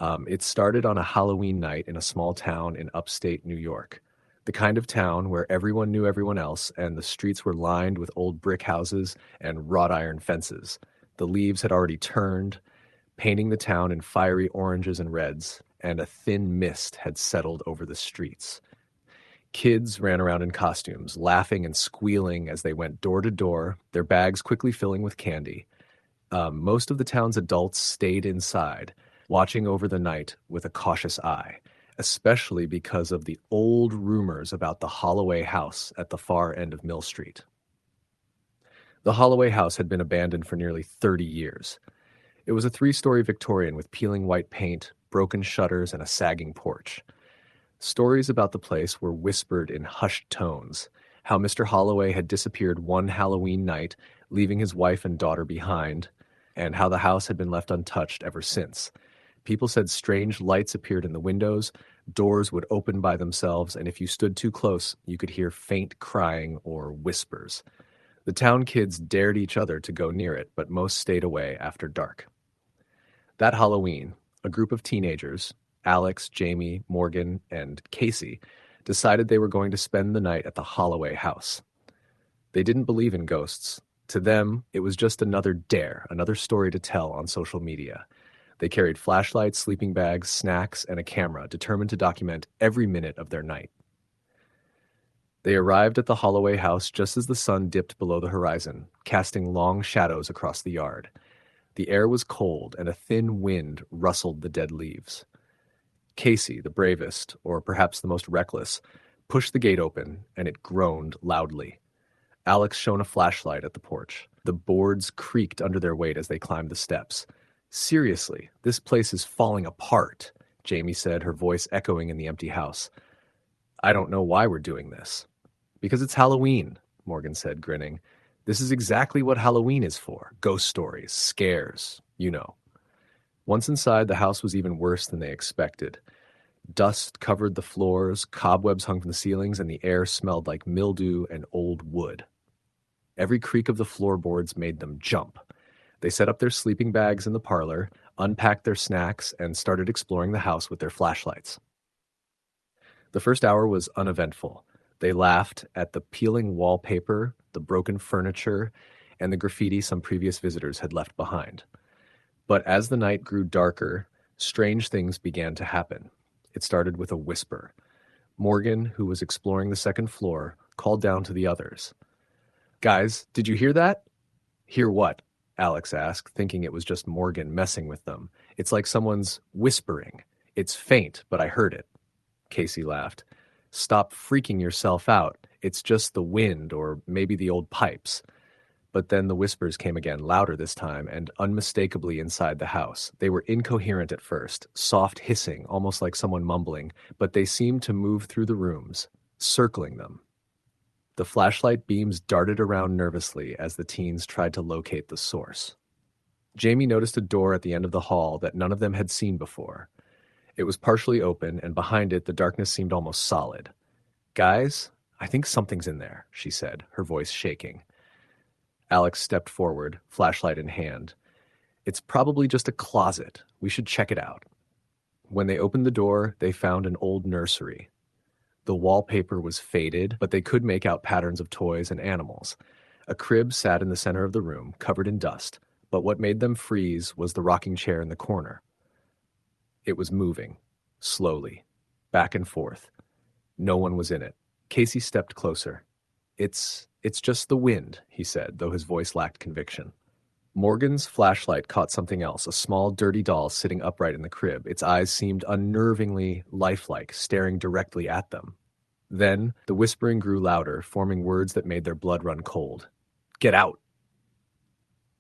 It started on a Halloween night in a small town in upstate New York, the kind of town where everyone knew everyone else and the streets were lined with old brick houses and wrought iron fences. The leaves had already turned, painting the town in fiery oranges and reds, and a thin mist had settled over the streets. Kids ran around in costumes, laughing and squealing as they went door to door, their bags quickly filling with candy. Most of the town's adults stayed inside, watching over the night with a cautious eye, especially because of the old rumors about the Holloway house at the far end of Mill Street. The Holloway house had been abandoned for nearly 30 years. It was a three-story Victorian with peeling white paint, broken shutters, and a sagging porch. Stories about the place were whispered in hushed tones, how Mr. Holloway had disappeared one Halloween night, leaving his wife and daughter behind, and how the house had been left untouched ever since. People said strange lights appeared in the windows, doors would open by themselves, and if you stood too close, you could hear faint crying or whispers. The town kids dared each other to go near it, but most stayed away after dark. That Halloween, a group of teenagers, Alex, Jamie, Morgan, and Casey, decided they were going to spend the night at the Holloway house. They didn't believe in ghosts. To them, it was just another dare, another story to tell on social media. They carried flashlights, sleeping bags, snacks, and a camera, determined to document every minute of their night. They arrived at the Holloway house just as the sun dipped below the horizon, casting long shadows across the yard. The air was cold, and a thin wind rustled the dead leaves. Casey, the bravest, or perhaps the most reckless, pushed the gate open, and it groaned loudly. Alex shone a flashlight at the porch. The boards creaked under their weight as they climbed the steps. "Seriously, this place is falling apart," Jamie said, her voice echoing in the empty house. "I don't know why we're doing this." "Because it's Halloween," Morgan said, grinning. "This is exactly what Halloween is for. Ghost stories, scares, you know." Once inside, the house was even worse than they expected. Dust covered the floors, cobwebs hung from the ceilings, and the air smelled like mildew and old wood. Every creak of the floorboards made them jump. They set up their sleeping bags in the parlor, unpacked their snacks, and started exploring the house with their flashlights. The first hour was uneventful. They laughed at the peeling wallpaper, the broken furniture, and the graffiti some previous visitors had left behind. But as the night grew darker, strange things began to happen. It started with a whisper. Morgan, who was exploring the second floor, called down to the others. "Guys, did you hear that?" "Hear what?" Alex asked, thinking it was just Morgan messing with them. "It's like someone's whispering. It's faint, but I heard it." Casey laughed. "Stop freaking yourself out. It's just the wind, or maybe the old pipes." But then the whispers came again, louder this time, and unmistakably inside the house. They were incoherent at first, soft hissing, almost like someone mumbling, but they seemed to move through the rooms, circling them. The flashlight beams darted around nervously as the teens tried to locate the source. Jamie noticed a door at the end of the hall that none of them had seen before. It was partially open, and behind it the darkness seemed almost solid. "Guys, I think something's in there," she said, her voice shaking. Alex stepped forward, flashlight in hand. "It's probably just a closet. We should check it out." When they opened the door, they found an old nursery. The wallpaper was faded, but they could make out patterns of toys and animals. A crib sat in the center of the room, covered in dust, but what made them freeze was the rocking chair in the corner. It was moving, slowly, back and forth. No one was in it. Casey stepped closer. It's just the wind," he said, though his voice lacked conviction. Morgan's flashlight caught something else, a small, dirty doll sitting upright in the crib. Its eyes seemed unnervingly lifelike, staring directly at them. Then the whispering grew louder, forming words that made their blood run cold. "Get out!"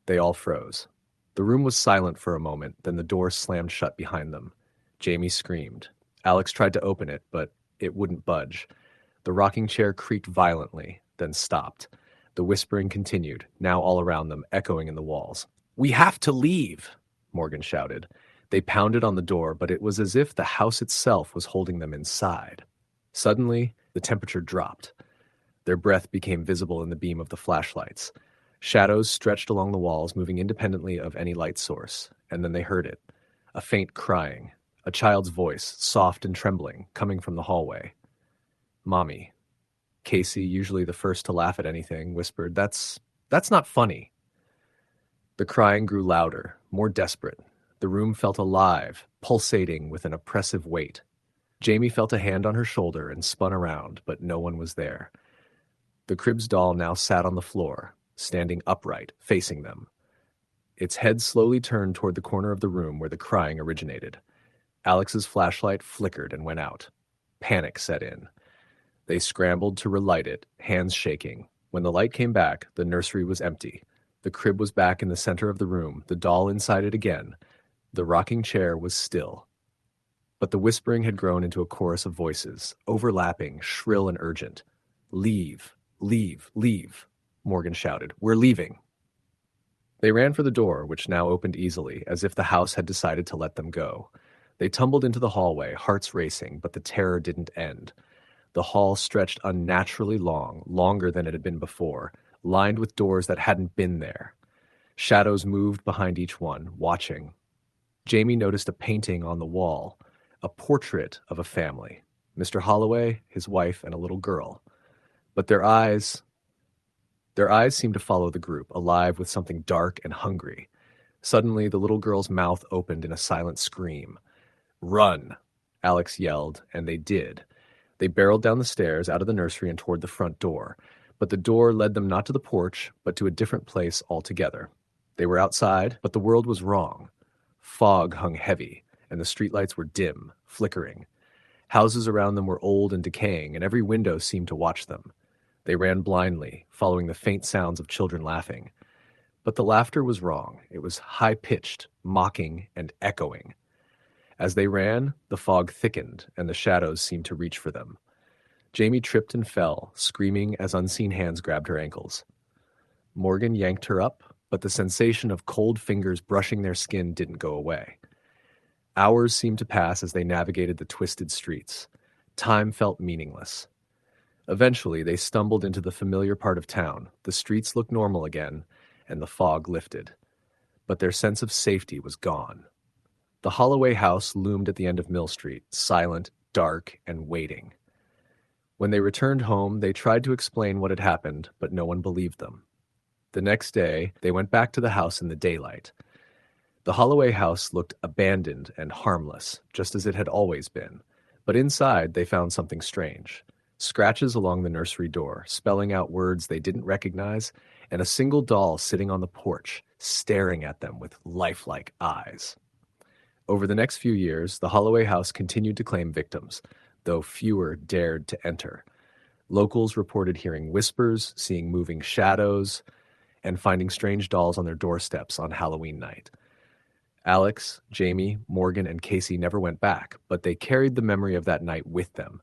They all froze. The room was silent for a moment, then the door slammed shut behind them. Jamie screamed. Alex tried to open it, but it wouldn't budge. The rocking chair creaked violently, then stopped. The whispering continued, now all around them, echoing in the walls. "We have to leave!" Morgan shouted. They pounded on the door, but it was as if the house itself was holding them inside. Suddenly, the temperature dropped. Their breath became visible in the beam of the flashlights. Shadows stretched along the walls, moving independently of any light source, and then they heard it. A faint crying, A child's voice, soft and trembling, coming from the hallway. "Mommy." Casey, usually the first to laugh at anything, whispered, That's not funny." The crying grew louder, more desperate. The room felt alive, pulsating with an oppressive weight. Jamie felt a hand on her shoulder and spun around, but no one was there. The Cribs doll now sat on the floor, standing upright, facing them. Its head slowly turned toward the corner of the room where the crying originated. Alex's flashlight flickered and went out. Panic set in. They scrambled to relight it, hands shaking. When the light came back, the nursery was empty. The crib was back in the center of the room, the doll inside it again. The rocking chair was still. But the whispering had grown into a chorus of voices, overlapping, shrill and urgent. "Leave, leave, leave," Morgan shouted. "We're leaving." They ran for the door, which now opened easily, as if the house had decided to let them go. They tumbled into the hallway, hearts racing, but the terror didn't end. The hall stretched unnaturally long, longer than it had been before, lined with doors that hadn't been there. Shadows moved behind each one, watching. Jamie noticed a painting on the wall, a portrait of a family. Mr. Holloway, his wife, and a little girl. But their eyes seemed to follow the group, alive with something dark and hungry. Suddenly, the little girl's mouth opened in a silent scream. "Run!" Alex yelled, and they did. They barreled down the stairs, out of the nursery, and toward the front door. But the door led them not to the porch, but to a different place altogether. They were outside, but the world was wrong. Fog hung heavy, and the streetlights were dim, flickering. Houses around them were old and decaying, and every window seemed to watch them. They ran blindly, following the faint sounds of children laughing. But the laughter was wrong. It was high-pitched, mocking, and echoing. As they ran, the fog thickened, and the shadows seemed to reach for them. Jamie tripped and fell, screaming as unseen hands grabbed her ankles. Morgan yanked her up, but the sensation of cold fingers brushing their skin didn't go away. Hours seemed to pass as they navigated the twisted streets. Time felt meaningless. Eventually, they stumbled into the familiar part of town. The streets looked normal again, and the fog lifted. But their sense of safety was gone. The Holloway house loomed at the end of Mill Street, silent, dark, and waiting. When they returned home, they tried to explain what had happened, but no one believed them. The next day, they went back to the house in the daylight. The Holloway house looked abandoned and harmless, just as it had always been. But inside, they found something strange. Scratches along the nursery door, spelling out words they didn't recognize, and a single doll sitting on the porch, staring at them with lifelike eyes. Over the next few years, the Holloway house continued to claim victims, though fewer dared to enter. Locals reported hearing whispers, seeing moving shadows, and finding strange dolls on their doorsteps on Halloween night. Alex, Jamie, Morgan, and Casey never went back, but they carried the memory of that night with them,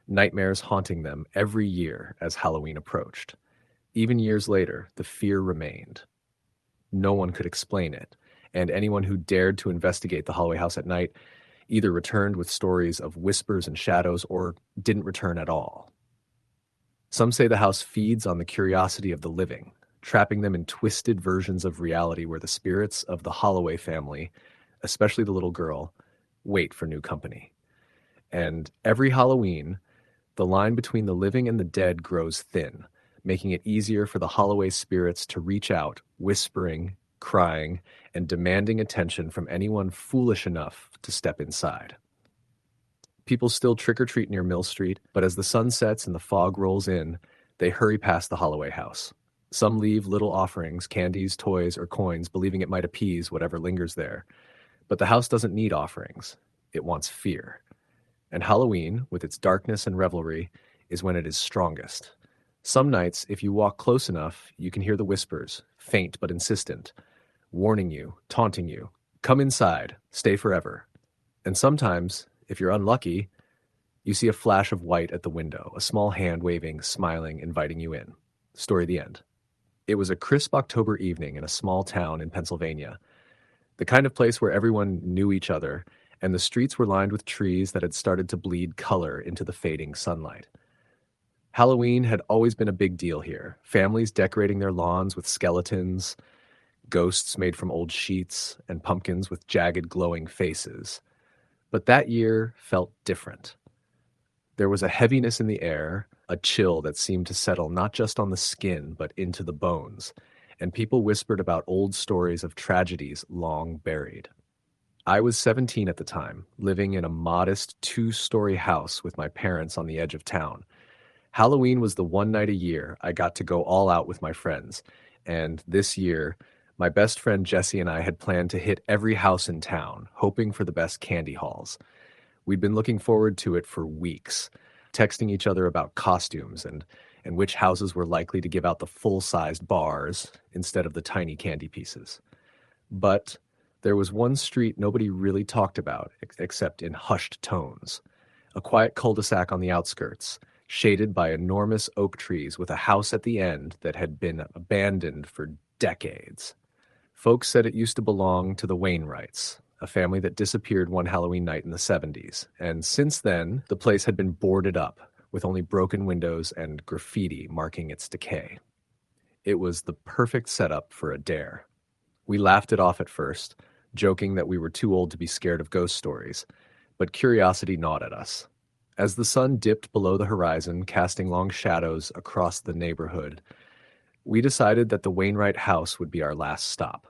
nightmares haunting them every year as Halloween approached. Even years later, the fear remained. No one could explain it, and anyone who dared to investigate the Holloway house at night either returned with stories of whispers and shadows or didn't return at all. Some say the house feeds on the curiosity of the living, trapping them in twisted versions of reality where the spirits of the Holloway family, especially the little girl, wait for new company. And every Halloween, the line between the living and the dead grows thin, making it easier for the Holloway spirits to reach out, whispering, crying, and demanding attention from anyone foolish enough to step inside. People still trick-or-treat near Mill Street, but as the sun sets and the fog rolls in, they hurry past the Holloway house. Some leave little offerings, candies, toys, or coins, believing it might appease whatever lingers there. But the house doesn't need offerings. It wants fear. And Halloween, with its darkness and revelry, is when it is strongest. Some nights, if you walk close enough, you can hear the whispers, faint but insistent, warning you, taunting you, "Come inside, stay forever." And sometimes, if you're unlucky, you see a flash of white at the window, a small hand waving, smiling, inviting you in. Story the end. It was a crisp October evening in a small town in Pennsylvania, the kind of place where everyone knew each other, and the streets were lined with trees that had started to bleed color into the fading sunlight. Halloween had always been a big deal here, families decorating their lawns with skeletons, ghosts made from old sheets, and pumpkins with jagged glowing faces. But that year felt different. There was a heaviness in the air, a chill that seemed to settle not just on the skin, but into the bones, and people whispered about old stories of tragedies long buried. I was 17 at the time, living in a modest two-story house with my parents on the edge of town. Halloween was the one night a year I got to go all out with my friends, and this year, my best friend Jesse and I had planned to hit every house in town, hoping for the best candy hauls. We'd been looking forward to it for weeks, texting each other about costumes and which houses were likely to give out the full-sized bars instead of the tiny candy pieces. But there was one street nobody really talked about except in hushed tones. A quiet cul-de-sac on the outskirts, shaded by enormous oak trees with a house at the end that had been abandoned for decades. Folks said it used to belong to the Wainwrights, a family that disappeared one Halloween night in the 70s, and since then, the place had been boarded up, with only broken windows and graffiti marking its decay. It was the perfect setup for a dare. We laughed it off at first, joking that we were too old to be scared of ghost stories, but curiosity gnawed at us. As the sun dipped below the horizon, casting long shadows across the neighborhood, we decided that the Wainwright house would be our last stop.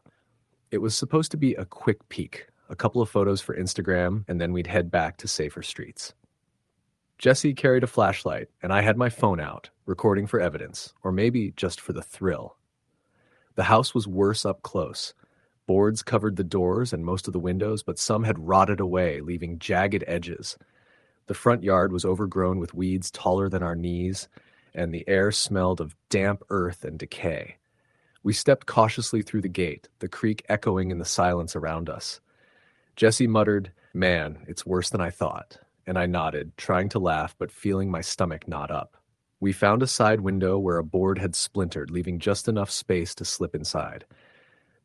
It was supposed to be a quick peek, a couple of photos for Instagram, and then we'd head back to safer streets. Jesse carried a flashlight, and I had my phone out, recording for evidence, or maybe just for the thrill. The house was worse up close. Boards covered the doors and most of the windows, but some had rotted away, leaving jagged edges. The front yard was overgrown with weeds taller than our knees, and the air smelled of damp earth and decay. We stepped cautiously through the gate, the creak echoing in the silence around us. Jesse muttered, "Man, it's worse than I thought," and I nodded, trying to laugh but feeling my stomach knot up. We found a side window where a board had splintered, leaving just enough space to slip inside.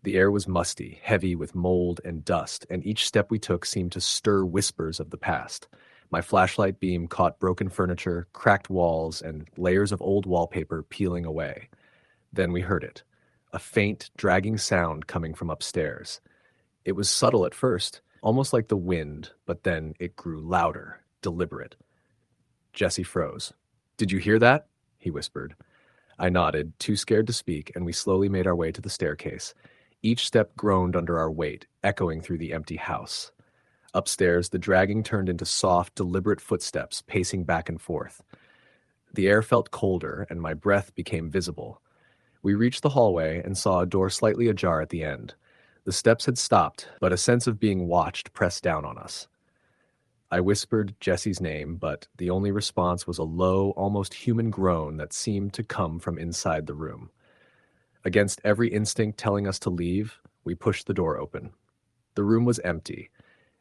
The air was musty, heavy with mold and dust, and each step we took seemed to stir whispers of the past. My flashlight beam caught broken furniture, cracked walls, and layers of old wallpaper peeling away. Then we heard it, a faint, dragging sound coming from upstairs. It was subtle at first, almost like the wind, but then it grew louder, deliberate. Jesse froze. "Did you hear that?" he whispered. I nodded, too scared to speak, and we slowly made our way to the staircase. Each step groaned under our weight, echoing through the empty house. Upstairs, the dragging turned into soft, deliberate footsteps, pacing back and forth. The air felt colder, and my breath became visible. We reached the hallway and saw a door slightly ajar at the end. The steps had stopped, but a sense of being watched pressed down on us. I whispered Jesse's name, but the only response was a low, almost human groan that seemed to come from inside the room. Against every instinct telling us to leave, we pushed the door open. The room was empty,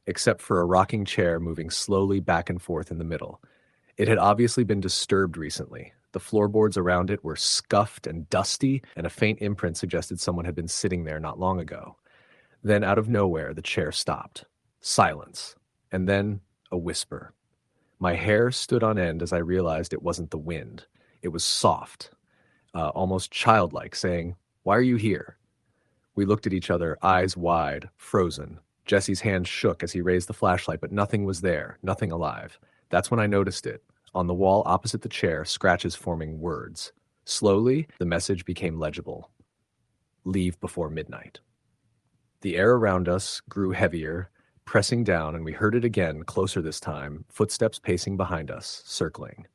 except for a rocking chair moving slowly back and forth in the middle. It had obviously been disturbed recently. The floorboards around it were scuffed and dusty, and a faint imprint suggested someone had been sitting there not long ago. Then, out of nowhere, the chair stopped. Silence. And then, a whisper. My hair stood on end as I realized it wasn't the wind. It was soft, almost childlike, saying, "Why are you here?" We looked at each other, eyes wide, frozen. Jesse's hand shook as he raised the flashlight, but nothing was there, nothing alive. That's when I noticed it. On the wall opposite the chair, scratches forming words. Slowly, the message became legible. "Leave before midnight." The air around us grew heavier, pressing down, and we heard it again, closer this time, footsteps pacing behind us, circling.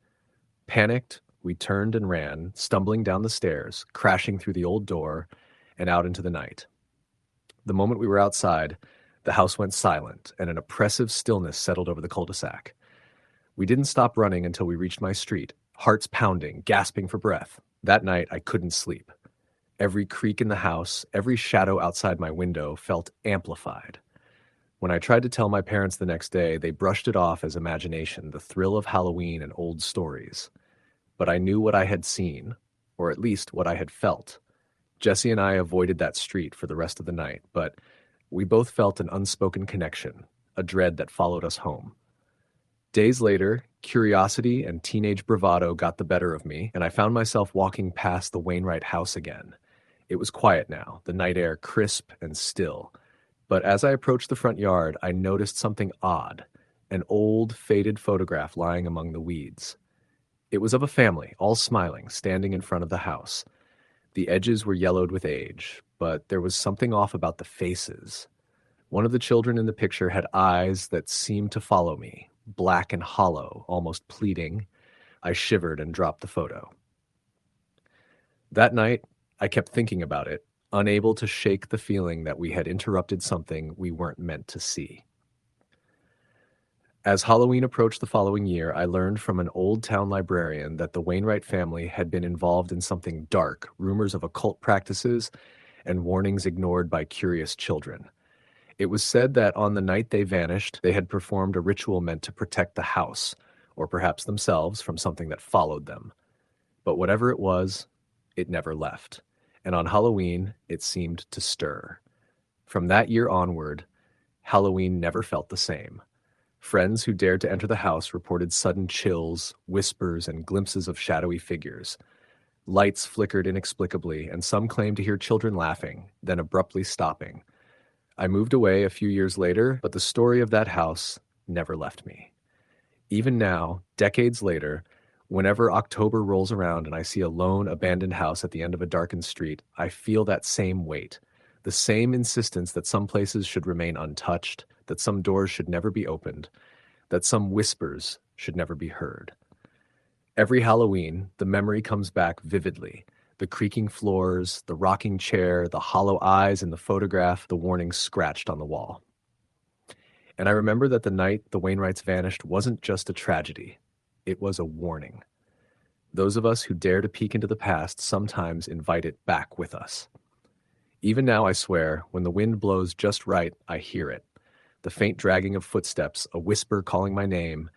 Panicked, we turned and ran, stumbling down the stairs, crashing through the old door, and out into the night. The moment we were outside, the house went silent, and an oppressive stillness settled over the cul-de-sac. We didn't stop running until we reached my street, hearts pounding, gasping for breath. That night, I couldn't sleep. Every creak in the house, every shadow outside my window felt amplified. When I tried to tell my parents the next day, they brushed it off as imagination, the thrill of Halloween and old stories. But I knew what I had seen, or at least what I had felt. Jesse and I avoided that street for the rest of the night, but we both felt an unspoken connection, a dread that followed us home. Days later, curiosity and teenage bravado got the better of me, and I found myself walking past the Wainwright house again. It was quiet now, the night air crisp and still. But as I approached the front yard, I noticed something odd. an old, faded photograph lying among the weeds. It was of a family, all smiling, standing in front of the house. The edges were yellowed with age, but there was something off about the faces. One of the children in the picture had eyes that seemed to follow me, black and hollow, almost pleading. I shivered and dropped the photo. That night, I kept thinking about it, unable to shake the feeling that we had interrupted something we weren't meant to see. As Halloween approached the following year, I learned from an old town librarian that the Wainwright family had been involved in something dark, rumors of occult practices, and warnings ignored by curious children. It was said that on the night they vanished, they had performed a ritual meant to protect the house, or perhaps themselves, from something that followed them. But whatever it was, it never left. And on Halloween, it seemed to stir. From that year onward, Halloween never felt the same. Friends who dared to enter the house reported sudden chills, whispers, and glimpses of shadowy figures. Lights flickered inexplicably, and some claimed to hear children laughing, then abruptly stopping. I moved away a few years later, but the story of that house never left me. Even now, decades later, whenever October rolls around and I see a lone, abandoned house at the end of a darkened street, I feel that same weight, the same insistence that some places should remain untouched, that some doors should never be opened, that some whispers should never be heard. Every Halloween, the memory comes back vividly. The creaking floors, the rocking chair, the hollow eyes in the photograph, the warnings scratched on the wall. And I remember that the night the Wainwrights vanished wasn't just a tragedy. It was a warning. Those of us who dare to peek into the past sometimes invite it back with us. Even now, I swear, when the wind blows just right, I hear it. The faint dragging of footsteps, a whisper calling my name,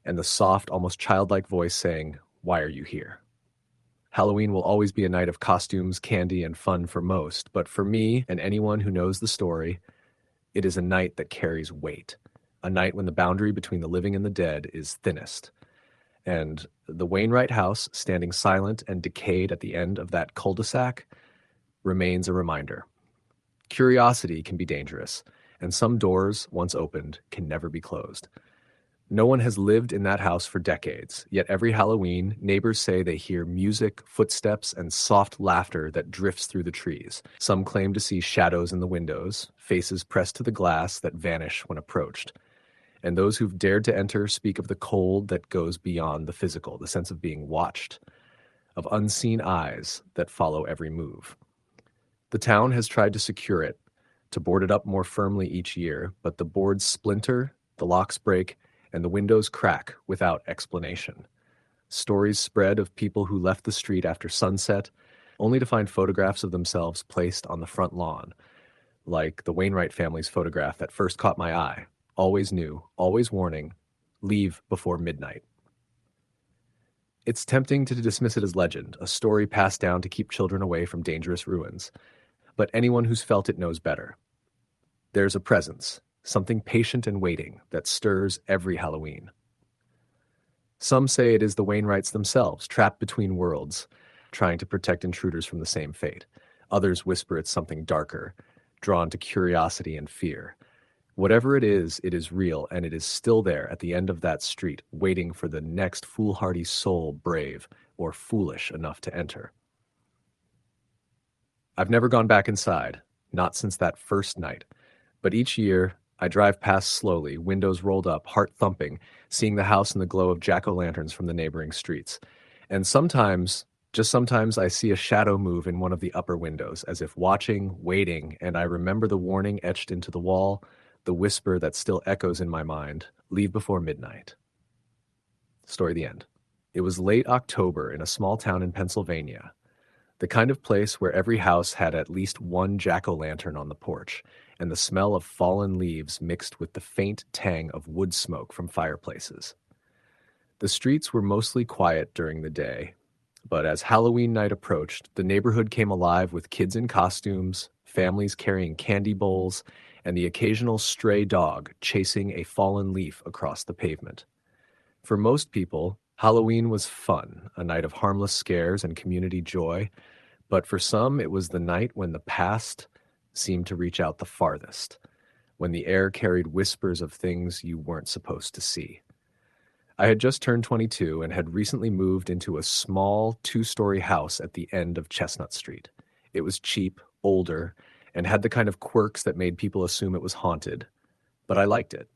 and the soft, almost childlike voice saying, "Why are you here?" Halloween will always be a night of costumes, candy, and fun for most, but for me and anyone who knows the story, it is a night that carries weight, a night when the boundary between the living and the dead is thinnest. And the Wainwright house, standing silent and decayed at the end of that cul-de-sac, remains a reminder. Curiosity can be dangerous, and some doors, once opened, can never be closed. No one has lived in that house for decades, yet every Halloween, neighbors say they hear music, footsteps, and soft laughter that drifts through the trees. Some claim to see shadows in the windows, faces pressed to the glass that vanish when approached. And those who've dared to enter speak of the cold that goes beyond the physical, the sense of being watched, of unseen eyes that follow every move. The town has tried to secure it, to board it up more firmly each year, but the boards splinter, the locks break, and the windows crack without explanation. Stories spread of people who left the street after sunset, only to find photographs of themselves placed on the front lawn, like the Wainwright family's photograph that first caught my eye. Always new, always warning, leave before midnight. It's tempting to dismiss it as legend, a story passed down to keep children away from dangerous ruins. But anyone who's felt it knows better. There's a presence, something patient and waiting, that stirs every Halloween. Some say it is the Wainwrights themselves, trapped between worlds, trying to protect intruders from the same fate. Others whisper it's something darker, drawn to curiosity and fear. Whatever it is real, and it is still there at the end of that street, waiting for the next foolhardy soul brave or foolish enough to enter. I've never gone back inside, not since that first night, but each year I drive past slowly, windows rolled up, heart thumping, seeing the house in the glow of jack-o'-lanterns from the neighboring streets. And sometimes, just sometimes, I see a shadow move in one of the upper windows, as if watching, waiting, and I remember the warning etched into the wall, the whisper that still echoes in my mind, leave before midnight. Story the end. It was late October in a small town in Pennsylvania, the kind of place where every house had at least one jack-o'-lantern on the porch, and the smell of fallen leaves mixed with the faint tang of wood smoke from fireplaces. The streets were mostly quiet during the day, but as Halloween night approached, the neighborhood came alive with kids in costumes, families carrying candy bowls, and the occasional stray dog chasing a fallen leaf across the pavement. For most people, Halloween was fun, a night of harmless scares and community joy, but for some it was the night when the past seemed to reach out the farthest. when the air carried whispers of things you weren't supposed to see. I had just turned 22 and had recently moved into a small two-story house at the end of Chestnut Street. It was cheap, older, and had the kind of quirks that made people assume it was haunted. But I liked it.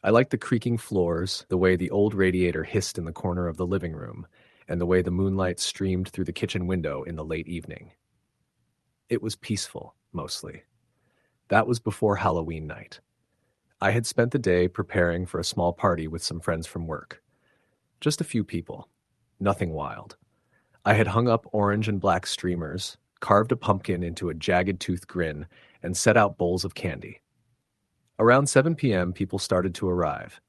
I liked the creaking floors, the way the old radiator hissed in the corner of the living room, and the way the moonlight streamed through the kitchen window in the late evening. It was peaceful, mostly. That was before Halloween night. I had spent the day preparing for a small party with some friends from work. Just a few people. Nothing wild. I had hung up orange and black streamers, carved a pumpkin into a jagged tooth grin, and set out bowls of candy. Around 7 p.m., people started to arrive.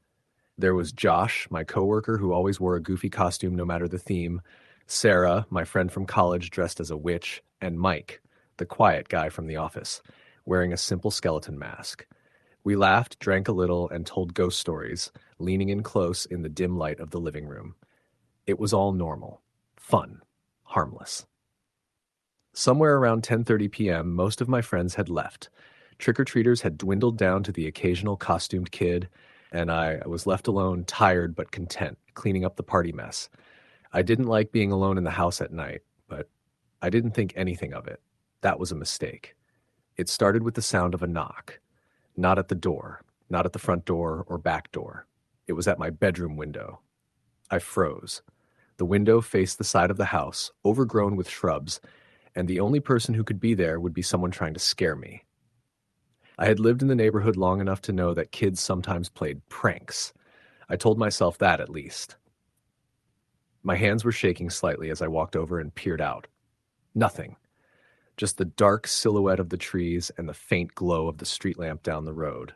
There was Josh, my coworker who always wore a goofy costume no matter the theme, Sarah, my friend from college dressed as a witch, and Mike, the quiet guy from the office, wearing a simple skeleton mask. We laughed, drank a little, and told ghost stories, leaning in close in the dim light of the living room. It was all normal, fun, harmless. Somewhere around 10:30 p.m., most of my friends had left. Trick-or-treaters had dwindled down to the occasional costumed kid, and I was left alone, tired but content, cleaning up the party mess. I didn't like being alone in the house at night, but I didn't think anything of it. That was a mistake. It started with the sound of a knock. Not at the door, not at the front door or back door. It was at my bedroom window. I froze. The window faced the side of the house, overgrown with shrubs, and the only person who could be there would be someone trying to scare me. I had lived in the neighborhood long enough to know that kids sometimes played pranks. I told myself that at least. My hands were shaking slightly as I walked over and peered out. Nothing. Just the dark silhouette of the trees and the faint glow of the street lamp down the road.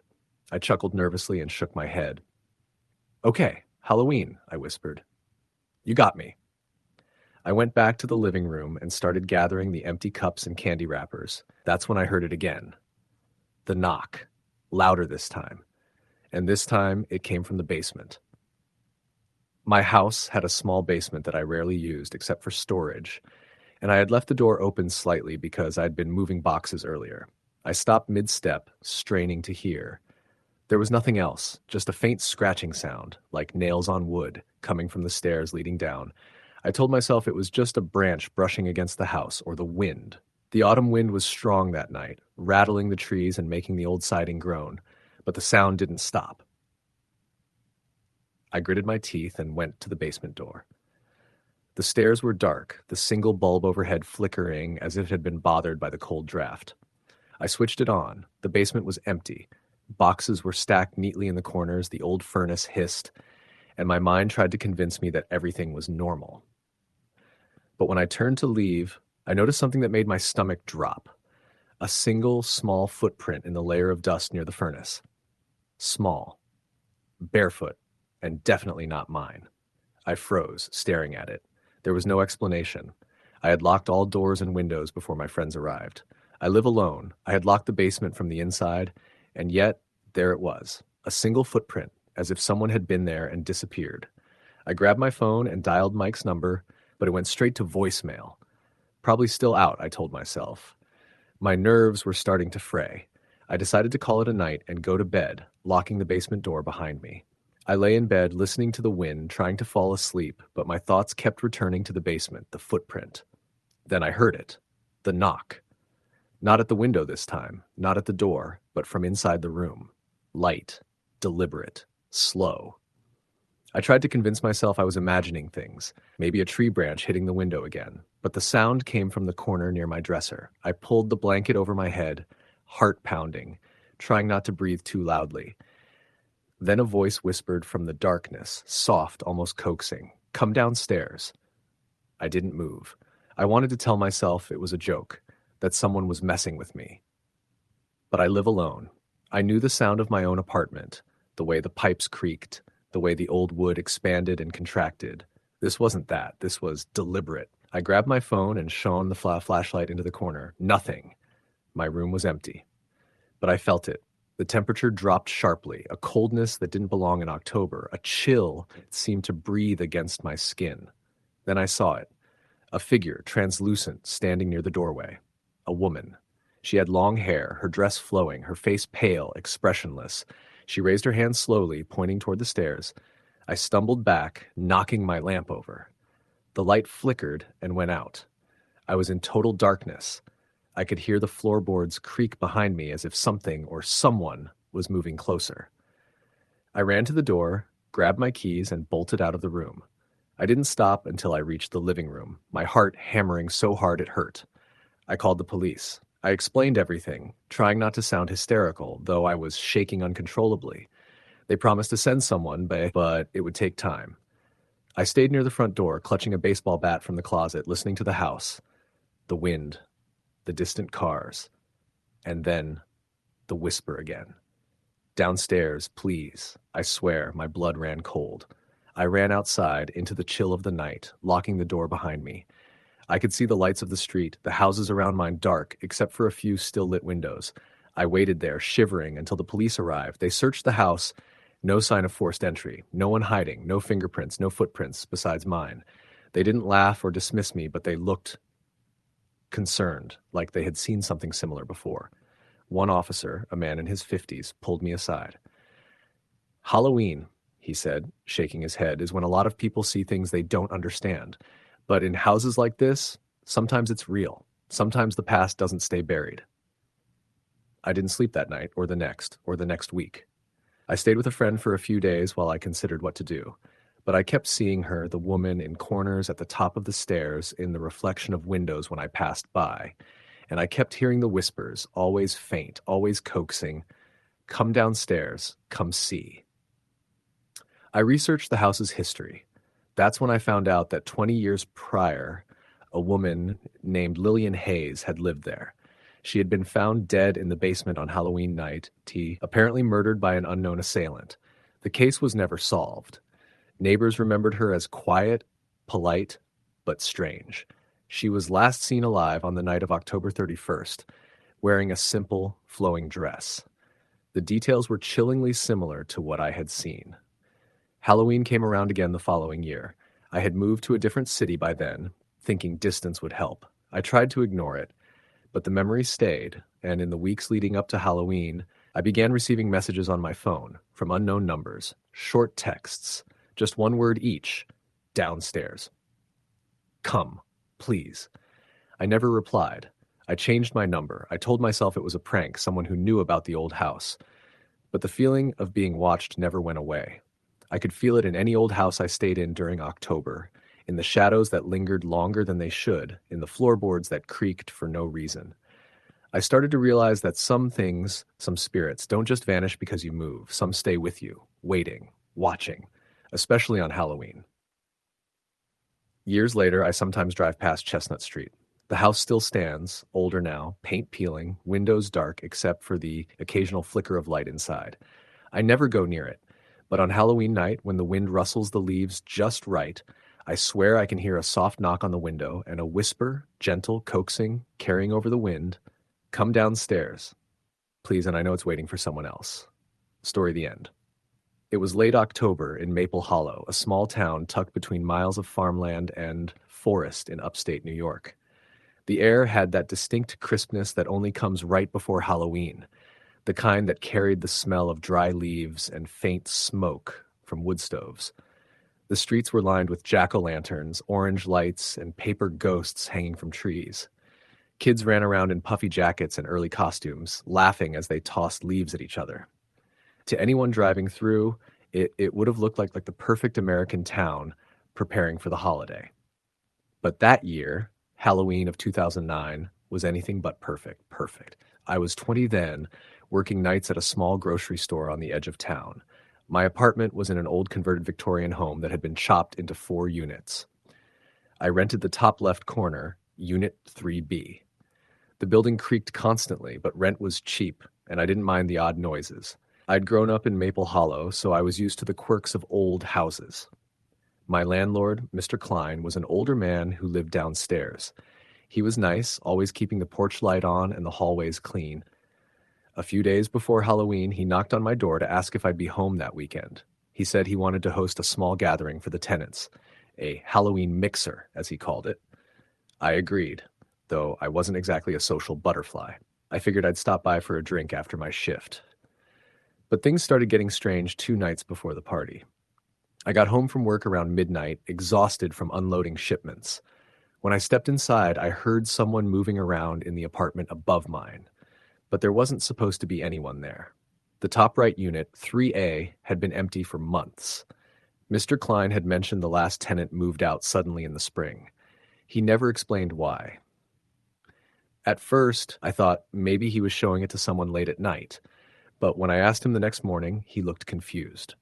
I chuckled nervously and shook my head. "Okay, Halloween," I whispered. "You got me." I went back to the living room and started gathering the empty cups and candy wrappers. That's when I heard it again. The knock. Louder this time. And this time, it came from the basement. My house had a small basement that I rarely used except for storage, and I had left the door open slightly because I'd been moving boxes earlier. I stopped mid-step, straining to hear. There was nothing else, just a faint scratching sound, like nails on wood, coming from the stairs leading down. I told myself it was just a branch brushing against the house or the wind. The autumn wind was strong that night, rattling the trees and making the old siding groan, but the sound didn't stop. I gritted my teeth and went to the basement door. The stairs were dark, the single bulb overhead flickering as if it had been bothered by the cold draft. I switched it on. The basement was empty. Boxes were stacked neatly in the corners, the old furnace hissed, and my mind tried to convince me that everything was normal. But when I turned to leave, I noticed something that made my stomach drop. A single, small footprint in the layer of dust near the furnace. Small. Barefoot. And definitely not mine. I froze, staring at it. There was no explanation. I had locked all doors and windows before my friends arrived. I live alone. I had locked the basement from the inside, and yet, there it was. A single footprint, as if someone had been there and disappeared. I grabbed my phone and dialed Mike's number, but it went straight to voicemail. Probably still out, I told myself. My nerves were starting to fray. I decided to call it a night and go to bed, locking the basement door behind me. I lay in bed, listening to the wind, trying to fall asleep, but my thoughts kept returning to the basement, the footprint. Then I heard it. The knock. Not at the window this time, not at the door, but from inside the room. Light, deliberate, slow. I tried to convince myself I was imagining things, maybe a tree branch hitting the window again, but the sound came from the corner near my dresser. I pulled the blanket over my head, heart pounding, trying not to breathe too loudly. Then a voice whispered from the darkness, soft, almost coaxing, "Come downstairs." I didn't move. I wanted to tell myself it was a joke, that someone was messing with me. But I live alone. I knew the sound of my own apartment, the way the pipes creaked, the way the old wood expanded and contracted. This wasn't that. This was deliberate. I grabbed my phone and shone the flashlight into the corner. Nothing. My room was empty. But I felt it. The temperature dropped sharply, a coldness that didn't belong in October, a chill that seemed to breathe against my skin. Then I saw it. A figure, translucent, standing near the doorway. A woman. She had long hair, her dress flowing, her face pale, expressionless. She raised her hand slowly, pointing toward the stairs. I stumbled back, knocking my lamp over. The light flickered and went out. I was in total darkness. I could hear the floorboards creak behind me as if something or someone was moving closer. I ran to the door, grabbed my keys, and bolted out of the room. I didn't stop until I reached the living room, my heart hammering so hard it hurt. I called the police. I explained everything, trying not to sound hysterical, though I was shaking uncontrollably. They promised to send someone, but it would take time. I stayed near the front door, clutching a baseball bat from the closet, listening to the house, the wind, the distant cars, and then the whisper again. Downstairs, please. I swear, my blood ran cold. I ran outside into the chill of the night, locking the door behind me. I could see the lights of the street, the houses around mine dark, except for a few still-lit windows. I waited there, shivering, until the police arrived. They searched the house. No sign of forced entry. No one hiding. No fingerprints. No footprints besides mine. They didn't laugh or dismiss me, but they looked concerned, like they had seen something similar before. One officer, a man in his 50s, pulled me aside. Halloween, he said, shaking his head, is when a lot of people see things they don't understand. But in houses like this, sometimes it's real. Sometimes the past doesn't stay buried. I didn't sleep that night, or the next week. I stayed with a friend for a few days while I considered what to do. But I kept seeing her, the woman in corners at the top of the stairs, in the reflection of windows when I passed by. And I kept hearing the whispers, always faint, always coaxing, "Come downstairs, come see." I researched the house's history. That's when I found out that 20 years prior, a woman named Lillian Hayes had lived there. She had been found dead in the basement on Halloween night, apparently murdered by an unknown assailant. The case was never solved. Neighbors remembered her as quiet, polite, but strange. She was last seen alive on the night of October 31st, wearing a simple, flowing dress. The details were chillingly similar to what I had seen. Halloween came around again the following year. I had moved to a different city by then, thinking distance would help. I tried to ignore it, but the memory stayed, and in the weeks leading up to Halloween, I began receiving messages on my phone from unknown numbers, short texts, just one word each, "Downstairs." "Come, please." I never replied. I changed my number. I told myself it was a prank, someone who knew about the old house. But the feeling of being watched never went away. I could feel it in any old house I stayed in during October, in the shadows that lingered longer than they should, in the floorboards that creaked for no reason. I started to realize that some things, some spirits, don't just vanish because you move. Some stay with you, waiting, watching, especially on Halloween. Years later, I sometimes drive past Chestnut Street. The house still stands, older now, paint peeling, windows dark except for the occasional flicker of light inside. I never go near it, but on Halloween night, when the wind rustles the leaves just right, I swear I can hear a soft knock on the window and a whisper, gentle, coaxing, carrying over the wind, "Come downstairs, please," and I know it's waiting for someone else. Story the end. It was late October in Maple Hollow, a small town tucked between miles of farmland and forest in upstate New York. The air had that distinct crispness that only comes right before Halloween, the kind that carried the smell of dry leaves and faint smoke from wood stoves. The streets were lined with jack-o'-lanterns, orange lights, and paper ghosts hanging from trees. Kids ran around in puffy jackets and early costumes, laughing as they tossed leaves at each other. To anyone driving through, it would have looked like the perfect American town preparing for the holiday. But that year, Halloween of 2009, was anything but perfect. I was 20 then, working nights at a small grocery store on the edge of town. My apartment was in an old converted Victorian home that had been chopped into 4 units. I rented the top left corner, Unit 3B. The building creaked constantly, but rent was cheap, and I didn't mind the odd noises. I'd grown up in Maple Hollow, so I was used to the quirks of old houses. My landlord, Mr. Klein, was an older man who lived downstairs. He was nice, always keeping the porch light on and the hallways clean. A few days before Halloween, he knocked on my door to ask if I'd be home that weekend. He said he wanted to host a small gathering for the tenants, a Halloween mixer, as he called it. I agreed, though I wasn't exactly a social butterfly. I figured I'd stop by for a drink after my shift. But things started getting strange 2 nights before the party. I got home from work around midnight, exhausted from unloading shipments. When I stepped inside, I heard someone moving around in the apartment above mine, but there wasn't supposed to be anyone there. The top right unit, 3A, had been empty for months. Mr. Klein had mentioned the last tenant moved out suddenly in the spring. He never explained why. At first, I thought maybe he was showing it to someone late at night, but when I asked him the next morning, he looked confused.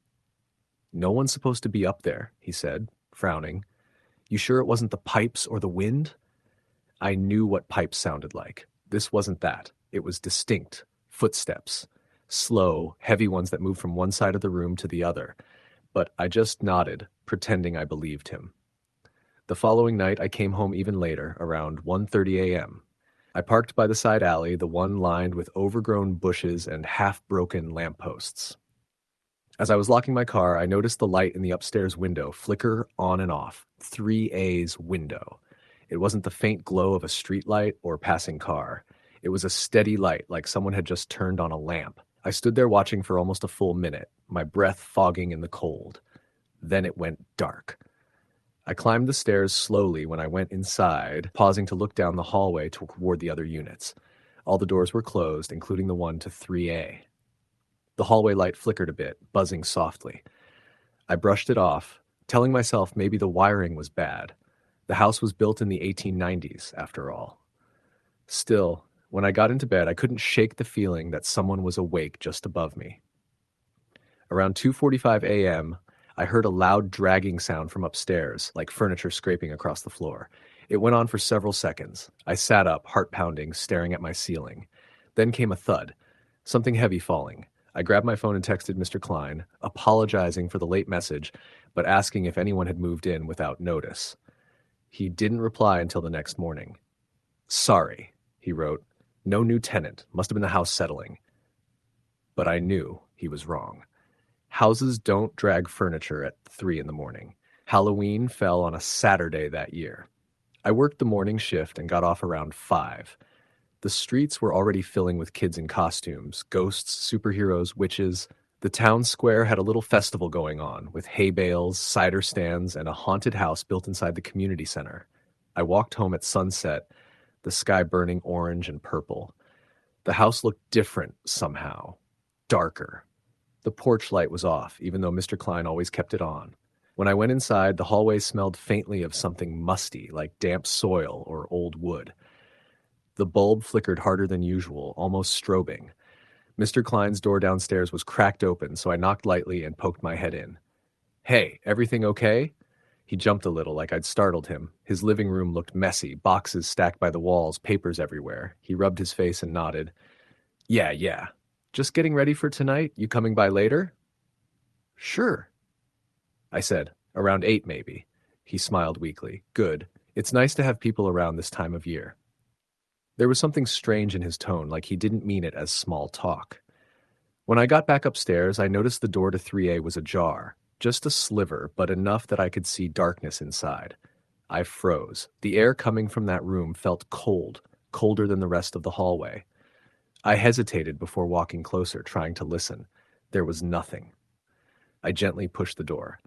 "No one's supposed to be up there," he said, frowning. "You sure it wasn't the pipes or the wind?" I knew what pipes sounded like. This wasn't that. It was distinct. Footsteps. Slow, heavy ones that moved from one side of the room to the other. But I just nodded, pretending I believed him. The following night, I came home even later, around 1:30 a.m. I parked by the side alley, the one lined with overgrown bushes and half-broken lampposts. As I was locking my car, I noticed the light in the upstairs window flicker on and off. 3A's window. It wasn't the faint glow of a street light or passing car. It was a steady light, like someone had just turned on a lamp. I stood there watching for almost a full minute, my breath fogging in the cold. Then it went dark. I climbed the stairs slowly when I went inside, pausing to look down the hallway toward the other units. All the doors were closed, including the one to 3A. The hallway light flickered a bit, buzzing softly. I brushed it off, telling myself maybe the wiring was bad. The house was built in the 1890s, after all. Still, when I got into bed, I couldn't shake the feeling that someone was awake just above me. Around 2:45 a.m., I heard a loud dragging sound from upstairs, like furniture scraping across the floor. It went on for several seconds. I sat up, heart pounding, staring at my ceiling. Then came a thud, something heavy falling. I grabbed my phone and texted Mr. Klein, apologizing for the late message, but asking if anyone had moved in without notice. He didn't reply until the next morning. "Sorry," he wrote. "No new tenant. Must have been the house settling." But I knew he was wrong. Houses don't drag furniture at 3 in the morning. Halloween fell on a Saturday that year. I worked the morning shift and got off around 5. The streets were already filling with kids in costumes, ghosts, superheroes, witches. The town square had a little festival going on, with hay bales, cider stands, and a haunted house built inside the community center. I walked home at sunset, the sky burning orange and purple. The house looked different somehow, darker. The porch light was off, even though Mr. Klein always kept it on. When I went inside, the hallway smelled faintly of something musty, like damp soil or old wood. The bulb flickered harder than usual, almost strobing. Mr. Klein's door downstairs was cracked open, so I knocked lightly and poked my head in. "Hey, everything okay?" He jumped a little, like I'd startled him. His living room looked messy, boxes stacked by the walls, papers everywhere. He rubbed his face and nodded. Yeah. Just getting ready for tonight? You coming by later?" "Sure," I said. "Around 8, maybe." He smiled weakly. "Good. It's nice to have people around this time of year." There was something strange in his tone, like he didn't mean it as small talk. When I got back upstairs, I noticed the door to 3A was ajar. Just a sliver, but enough that I could see darkness inside. I froze. The air coming from that room felt cold, colder than the rest of the hallway. I hesitated before walking closer, trying to listen. There was nothing. I gently pushed the door.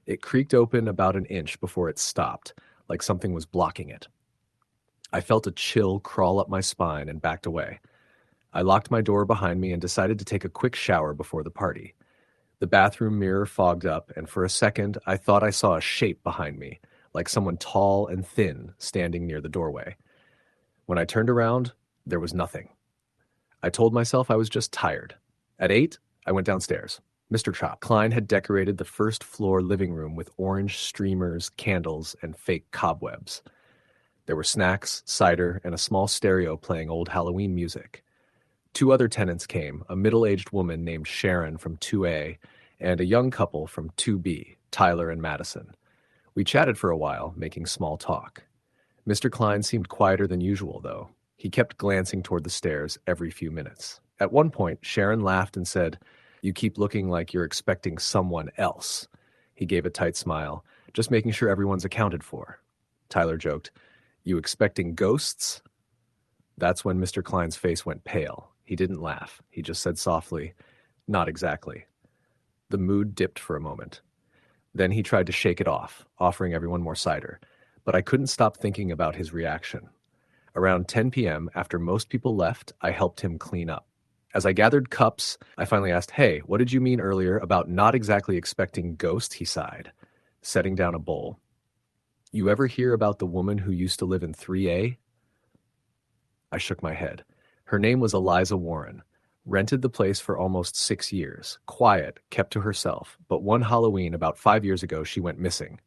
It creaked open about an inch before it stopped, like something was blocking it. I felt a chill crawl up my spine and backed away. I locked my door behind me and decided to take a quick shower before the party. The bathroom mirror fogged up, and for a second I thought I saw a shape behind me, like someone tall and thin standing near the doorway. When I turned around, there was nothing. I told myself I was just tired. At 8, I went downstairs. Mr. Klein had decorated the first floor living room with orange streamers, candles, and fake cobwebs. There were snacks, cider, and a small stereo playing old Halloween music. 2 other tenants came, a middle-aged woman named Sharon from 2A and a young couple from 2B, Tyler and Madison. We chatted for a while, making small talk. Mr. Klein seemed quieter than usual, though. He kept glancing toward the stairs every few minutes. At one point, Sharon laughed and said, "You keep looking like you're expecting someone else." He gave a tight smile, "Just making sure everyone's accounted for." Tyler joked, "You expecting ghosts?" That's when Mr. Klein's face went pale. He didn't laugh. He just said softly, "Not exactly." The mood dipped for a moment. Then he tried to shake it off, offering everyone more cider. But I couldn't stop thinking about his reaction. Around 10 p.m., after most people left, I helped him clean up. As I gathered cups, I finally asked, "Hey, what did you mean earlier about not exactly expecting ghosts?" He sighed, setting down a bowl. "You ever hear about the woman who used to live in 3A?" I shook my head. Her name was Eliza Warren. Rented the place for almost 6 years. Quiet, kept to herself. But one Halloween, about 5 years ago, she went missing.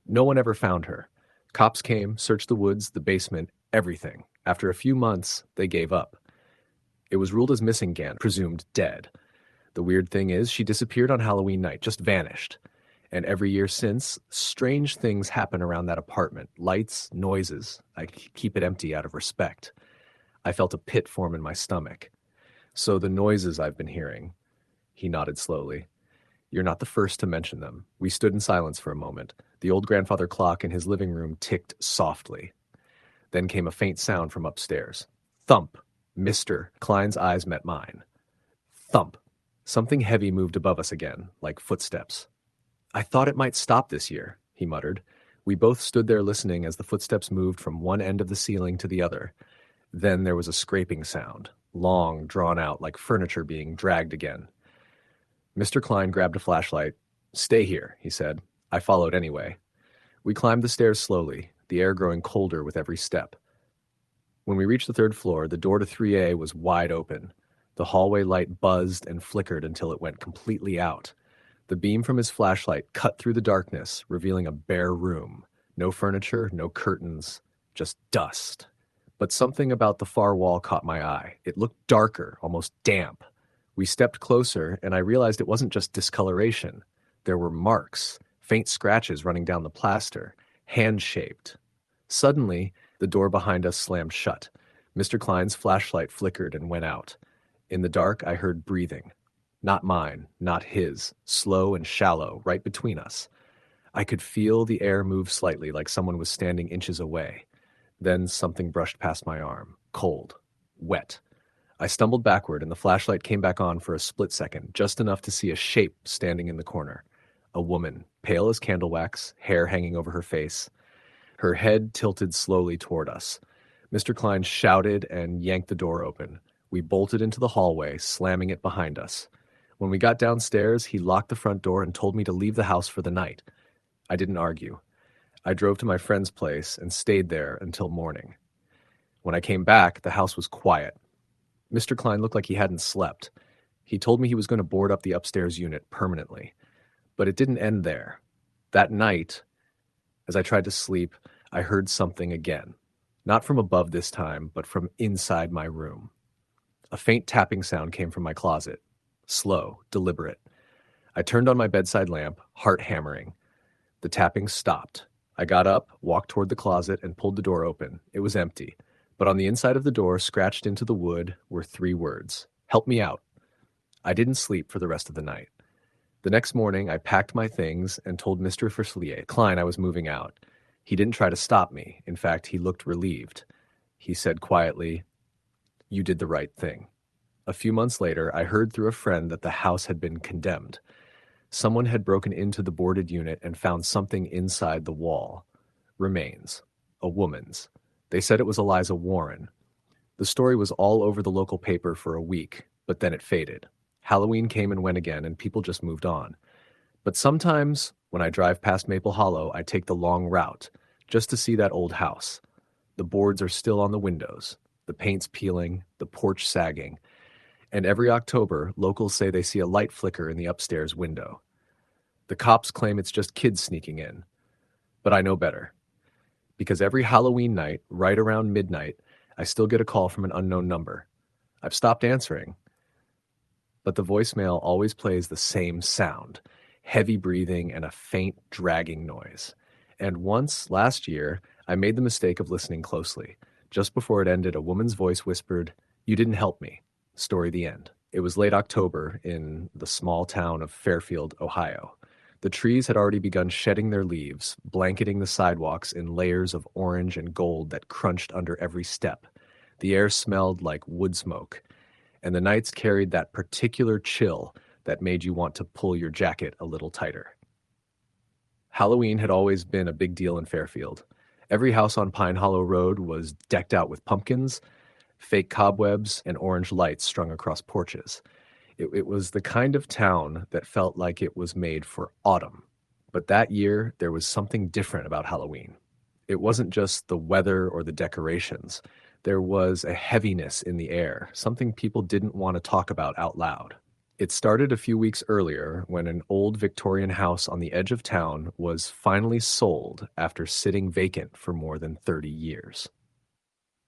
No one ever found her. Cops came, searched the woods, the basement, everything. After a few months, they gave up. It was ruled as missing again, presumed dead. The weird thing is, she disappeared on Halloween night, just vanished. And every year since, strange things happen around that apartment. Lights, noises. I keep it empty out of respect. I felt a pit form in my stomach. "So the noises I've been hearing." He nodded slowly. "You're not the first to mention them." We stood in silence for a moment. The old grandfather clock in his living room ticked softly. Then came a faint sound from upstairs. Thump. Mr. Klein's eyes met mine. Thump. Something heavy moved above us again, like footsteps. "I thought it might stop this year," he muttered. We both stood there listening as the footsteps moved from one end of the ceiling to the other. Then there was a scraping sound, long, drawn out, like furniture being dragged again. Mr. Klein grabbed a flashlight. "Stay here," he said. I followed anyway. We climbed the stairs slowly, the air growing colder with every step. When we reached the third floor, the door to 3A was wide open. The hallway light buzzed and flickered until it went completely out. The beam from his flashlight cut through the darkness, revealing a bare room. No furniture, no curtains, just dust. But something about the far wall caught my eye. It looked darker, almost damp. We stepped closer, and I realized it wasn't just discoloration. There were marks, faint scratches running down the plaster, hand-shaped. Suddenly, the door behind us slammed shut. Mr. Klein's flashlight flickered and went out. In the dark, I heard breathing. Not mine, not his, slow and shallow, right between us. I could feel the air move slightly, like someone was standing inches away. Then something brushed past my arm, cold, wet. I stumbled backward, and the flashlight came back on for a split second, just enough to see a shape standing in the corner. A woman, pale as candle wax, hair hanging over her face. Her head tilted slowly toward us. Mr. Klein shouted and yanked the door open. We bolted into the hallway, slamming it behind us. When we got downstairs, he locked the front door and told me to leave the house for the night. I didn't argue. I drove to my friend's place and stayed there until morning. When I came back, the house was quiet. Mr. Klein looked like he hadn't slept. He told me he was going to board up the upstairs unit permanently. But it didn't end there. That night, as I tried to sleep, I heard something again. Not from above this time, but from inside my room. A faint tapping sound came from my closet. Slow, deliberate. I turned on my bedside lamp, heart hammering. The tapping stopped. I got up, walked toward the closet, and pulled the door open. It was empty. But on the inside of the door, scratched into the wood, were 3 words. "Help me out." I didn't sleep for the rest of the night. The next morning, I packed my things and told Mr. Klein I was moving out. He didn't try to stop me. In fact, he looked relieved. He said quietly, "You did the right thing." A few months later, I heard through a friend that the house had been condemned. Someone had broken into the boarded unit and found something inside the wall. Remains. A woman's. They said it was Eliza Warren. The story was all over the local paper for a week, but then it faded. Halloween came and went again, and people just moved on. But sometimes, when I drive past Maple Hollow, I take the long route, just to see that old house. The boards are still on the windows, the paint's peeling, the porch sagging, and every October, locals say they see a light flicker in the upstairs window. The cops claim it's just kids sneaking in, but I know better. Because every Halloween night, right around midnight, I still get a call from an unknown number. I've stopped answering, but the voicemail always plays the same sound, heavy breathing and a faint dragging noise. And once, last year, I made the mistake of listening closely. Just before it ended, a woman's voice whispered, "You didn't help me." Story the end. It was late October in the small town of Fairfield, Ohio. The trees had already begun shedding their leaves, blanketing the sidewalks in layers of orange and gold that crunched under every step. The air smelled like wood smoke, and the nights carried that particular chill that made you want to pull your jacket a little tighter. Halloween had always been a big deal in Fairfield. Every house on Pine Hollow Road was decked out with pumpkins, fake cobwebs, and orange lights strung across porches. It was the kind of town that felt like it was made for autumn. But that year, there was something different about Halloween. It wasn't just the weather or the decorations. There was a heaviness in the air, something people didn't want to talk about out loud. It started a few weeks earlier when an old Victorian house on the edge of town was finally sold after sitting vacant for more than 30 years.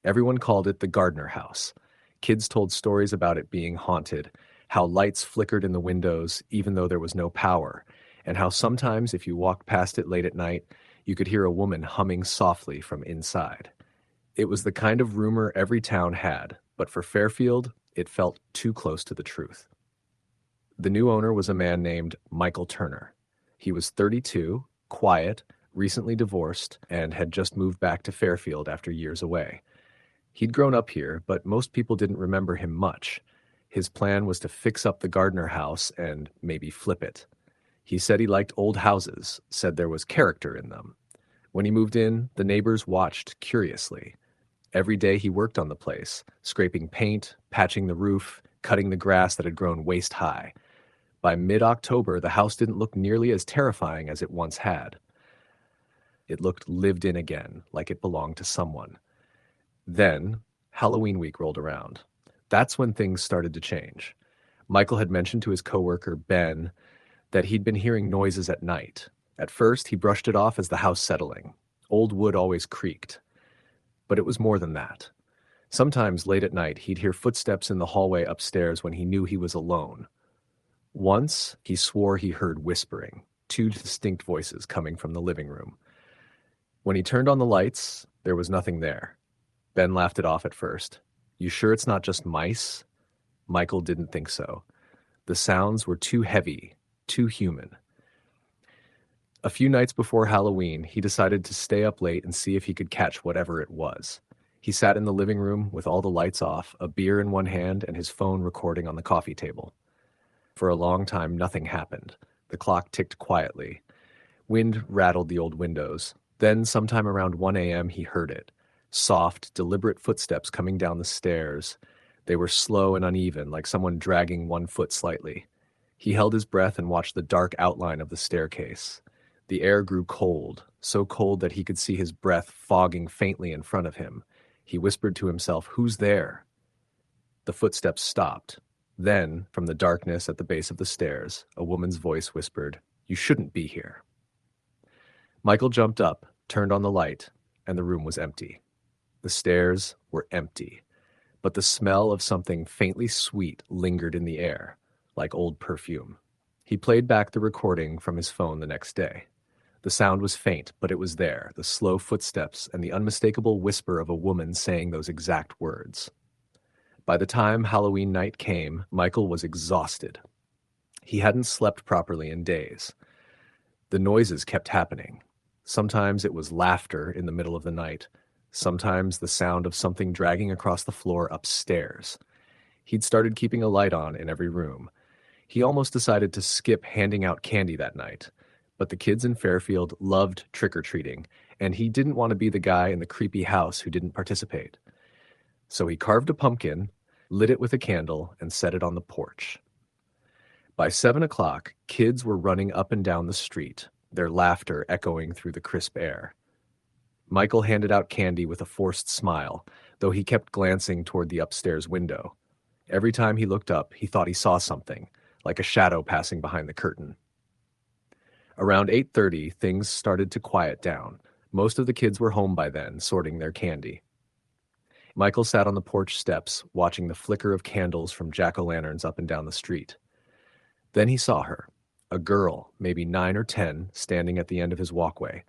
Everyone called it the Gardner House. Kids told stories about it being haunted, how lights flickered in the windows even though there was no power, and how sometimes if you walked past it late at night, you could hear a woman humming softly from inside. It was the kind of rumor every town had, but for Fairfield, it felt too close to the truth. The new owner was a man named Michael Turner. He was 32, quiet, recently divorced, and had just moved back to Fairfield after years away. He'd grown up here, but most people didn't remember him much. His plan was to fix up the Gardner house and maybe flip it. He said he liked old houses, said there was character in them. When he moved in, the neighbors watched curiously. Every day he worked on the place, scraping paint, patching the roof, cutting the grass that had grown waist high. By mid-October, the house didn't look nearly as terrifying as it once had. It looked lived in again, like it belonged to someone. Then, Halloween week rolled around. That's when things started to change. Michael had mentioned to his coworker, Ben, that he'd been hearing noises at night. At first, he brushed it off as the house settling. Old wood always creaked. But it was more than that. Sometimes late at night, he'd hear footsteps in the hallway upstairs when he knew he was alone. Once, he swore he heard whispering, two distinct voices coming from the living room. When he turned on the lights, there was nothing there. Ben laughed it off at first. "You sure it's not just mice?" Michael didn't think so. The sounds were too heavy, too human. A few nights before Halloween, he decided to stay up late and see if he could catch whatever it was. He sat in the living room with all the lights off, a beer in one hand and his phone recording on the coffee table. For a long time, nothing happened. The clock ticked quietly. Wind rattled the old windows. Then, sometime around 1 a.m., he heard it. Soft, deliberate footsteps coming down the stairs. They were slow and uneven, like someone dragging one foot slightly. He held his breath and watched the dark outline of the staircase. The air grew cold, so cold that he could see his breath fogging faintly in front of him. He whispered to himself, "Who's there?" The footsteps stopped. Then, from the darkness at the base of the stairs, a woman's voice whispered, "You shouldn't be here." Michael jumped up, turned on the light, and the room was empty. The stairs were empty, but the smell of something faintly sweet lingered in the air, like old perfume. He played back the recording from his phone the next day. The sound was faint, but it was there, the slow footsteps and the unmistakable whisper of a woman saying those exact words. By the time Halloween night came, Michael was exhausted. He hadn't slept properly in days. The noises kept happening. Sometimes it was laughter in the middle of the night. Sometimes the sound of something dragging across the floor upstairs. He'd started keeping a light on in every room. He almost decided to skip handing out candy that night. But the kids in Fairfield loved trick-or-treating, and he didn't want to be the guy in the creepy house who didn't participate. So he carved a pumpkin, lit it with a candle, and set it on the porch. By 7 o'clock, kids were running up and down the street, their laughter echoing through the crisp air. Michael handed out candy with a forced smile, though he kept glancing toward the upstairs window. Every time he looked up, he thought he saw something, like a shadow passing behind the curtain. Around 8:30, things started to quiet down. Most of the kids were home by then, sorting their candy. Michael sat on the porch steps, watching the flicker of candles from jack-o'-lanterns up and down the street. Then he saw her, a girl, maybe 9 or 10, standing at the end of his walkway.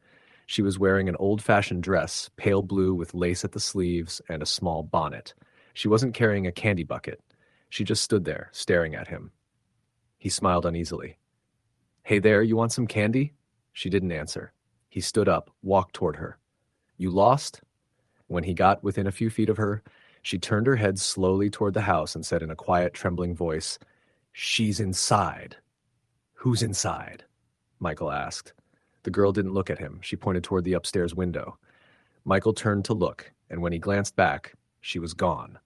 She was wearing an old-fashioned dress, pale blue with lace at the sleeves and a small bonnet. She wasn't carrying a candy bucket. She just stood there, staring at him. He smiled uneasily. "Hey there, you want some candy?" She didn't answer. He stood up, walked toward her. "You lost?" When he got within a few feet of her, She turned her head slowly toward the house and said in a quiet, trembling voice, "She's inside." "Who's inside?" Michael asked. The girl didn't look at him. She pointed toward the upstairs window. Michael turned to look, and when he glanced back, she was gone.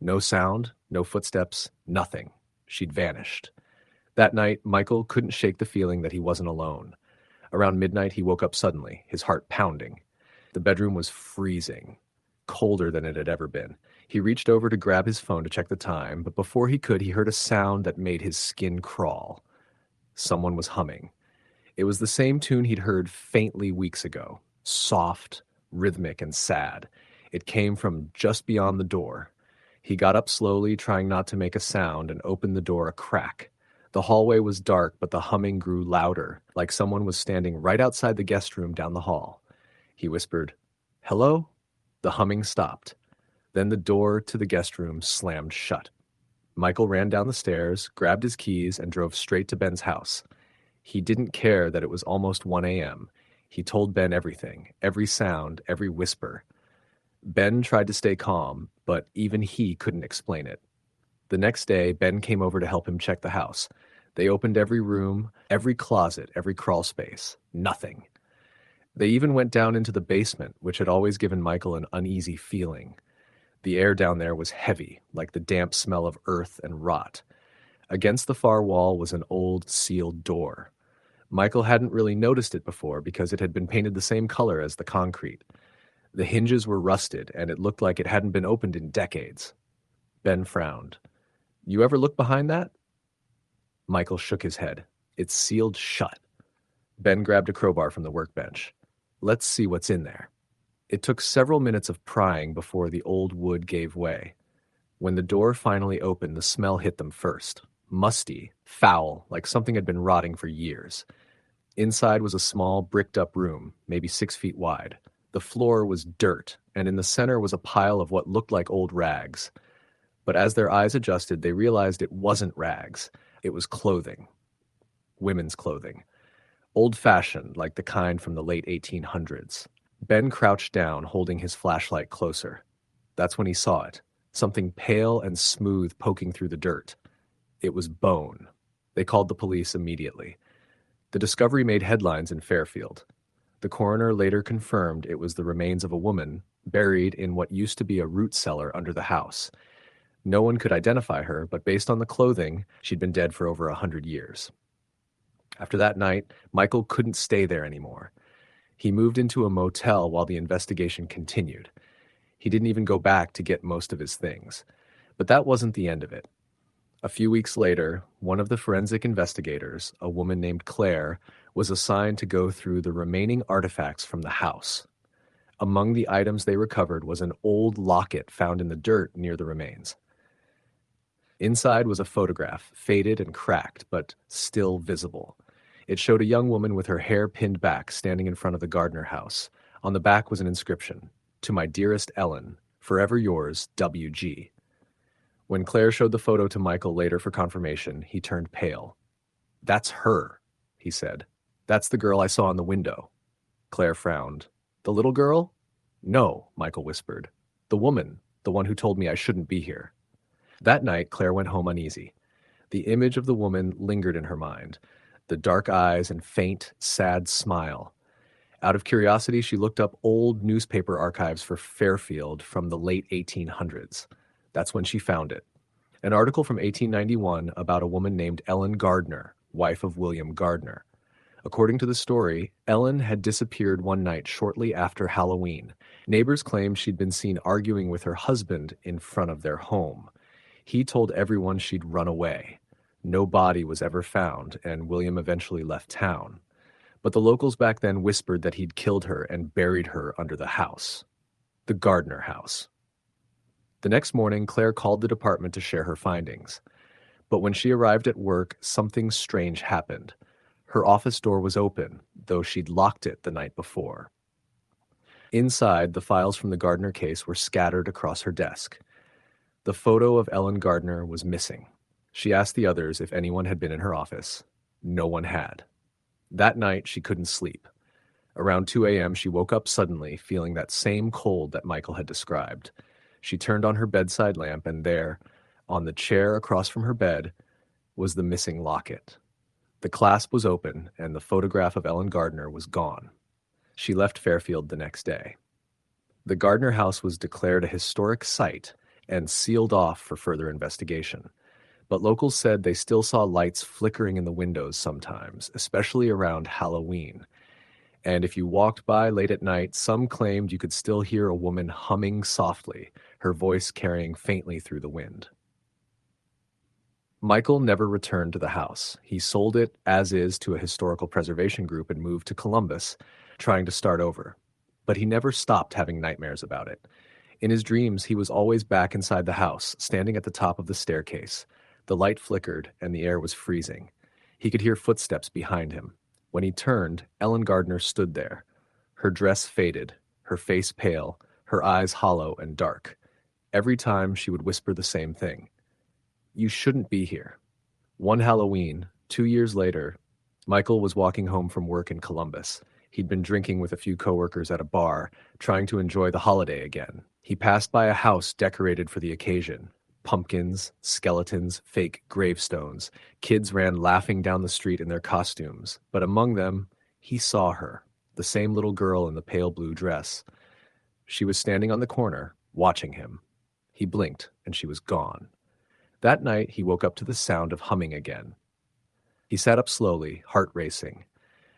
No sound, no footsteps, nothing. She'd vanished. That night, Michael couldn't shake the feeling that he wasn't alone. Around midnight, he woke up suddenly, his heart pounding. The bedroom was freezing, colder than it had ever been. He reached over to grab his phone to check the time, but before he could, he heard a sound that made his skin crawl. Someone was humming. It was the same tune he'd heard faintly weeks ago, soft, rhythmic, and sad. It came from just beyond the door. He got up slowly, trying not to make a sound, and opened the door a crack. The hallway was dark, but the humming grew louder, like someone was standing right outside the guest room down the hall. He whispered, "Hello?" The humming stopped. Then the door to the guest room slammed shut. Michael ran down the stairs, grabbed his keys, and drove straight to Ben's house. He didn't care that it was almost 1 a.m. He told Ben everything, every sound, every whisper. Ben tried to stay calm, but even he couldn't explain it. The next day, Ben came over to help him check the house. They opened every room, every closet, every crawl space. Nothing. They even went down into the basement, which had always given Michael an uneasy feeling. The air down there was heavy, like the damp smell of earth and rot. Against the far wall was an old, sealed door. Michael hadn't really noticed it before because it had been painted the same color as the concrete. The hinges were rusted, and it looked like it hadn't been opened in decades. Ben frowned. "You ever look behind that?" Michael shook his head. "It's sealed shut." Ben grabbed a crowbar from the workbench. "Let's see what's in there." It took several minutes of prying before the old wood gave way. When the door finally opened, the smell hit them first. Musty, foul, like something had been rotting for years. Inside was a small, bricked-up room, maybe 6 feet wide. The floor was dirt, and in the center was a pile of what looked like old rags. But as their eyes adjusted, they realized it wasn't rags. It was clothing. Women's clothing. Old-fashioned, like the kind from the late 1800s. Ben crouched down, holding his flashlight closer. That's when he saw it. Something pale and smooth poking through the dirt. It was bone. They called the police immediately. The discovery made headlines in Fairfield. The coroner later confirmed it was the remains of a woman buried in what used to be a root cellar under the house. No one could identify her, but based on the clothing, she'd been dead for over 100 years. After that night, Michael couldn't stay there anymore. He moved into a motel while the investigation continued. He didn't even go back to get most of his things. But that wasn't the end of it. A few weeks later, one of the forensic investigators, a woman named Claire, was assigned to go through the remaining artifacts from the house. Among the items they recovered was an old locket found in the dirt near the remains. Inside was a photograph, faded and cracked, but still visible. It showed a young woman with her hair pinned back, standing in front of the Gardner house. On the back was an inscription, "To my dearest Ellen, forever yours, W.G." When Claire showed the photo to Michael later for confirmation, he turned pale. "That's her," he said. "That's the girl I saw in the window." Claire frowned. "The little girl?" "No," Michael whispered. "The woman, the one who told me I shouldn't be here." That night, Claire went home uneasy. The image of the woman lingered in her mind, the dark eyes and faint, sad smile. Out of curiosity, she looked up old newspaper archives for Fairfield from the late 1800s. That's when she found it. An article from 1891 about a woman named Ellen Gardner, wife of William Gardner. According to the story, Ellen had disappeared one night shortly after Halloween. Neighbors claimed she'd been seen arguing with her husband in front of their home. He told everyone she'd run away. No body was ever found, and William eventually left town. But the locals back then whispered that he'd killed her and buried her under the house. The Gardner house. The next morning, Claire called the department to share her findings. But when she arrived at work, something strange happened. Her office door was open, though she'd locked it the night before. Inside, the files from the Gardner case were scattered across her desk. The photo of Ellen Gardner was missing. She asked the others if anyone had been in her office. No one had. That night, she couldn't sleep. Around 2 a.m., she woke up suddenly, feeling that same cold that Michael had described. She turned on her bedside lamp, and there, on the chair across from her bed, was the missing locket. The clasp was open, and the photograph of Ellen Gardner was gone. She left Fairfield the next day. The Gardner house was declared a historic site and sealed off for further investigation. But locals said they still saw lights flickering in the windows sometimes, especially around Halloween. And if you walked by late at night, some claimed you could still hear a woman humming softly, her voice carrying faintly through the wind. Michael never returned to the house. He sold it as is to a historical preservation group and moved to Columbus, trying to start over. But he never stopped having nightmares about it. In his dreams, he was always back inside the house, standing at the top of the staircase. The light flickered, and the air was freezing. He could hear footsteps behind him. When he turned, Ellen Gardner stood there. Her dress faded, her face pale, her eyes hollow and dark. Every time she would whisper the same thing. "You shouldn't be here." One Halloween, 2 years later, Michael was walking home from work in Columbus. He'd been drinking with a few coworkers at a bar, trying to enjoy the holiday again. He passed by a house decorated for the occasion. Pumpkins, skeletons, fake gravestones. Kids ran laughing down the street in their costumes. But among them, he saw her, the same little girl in the pale blue dress. She was standing on the corner, watching him. He blinked, and she was gone. That night, he woke up to the sound of humming again. He sat up slowly, heart racing.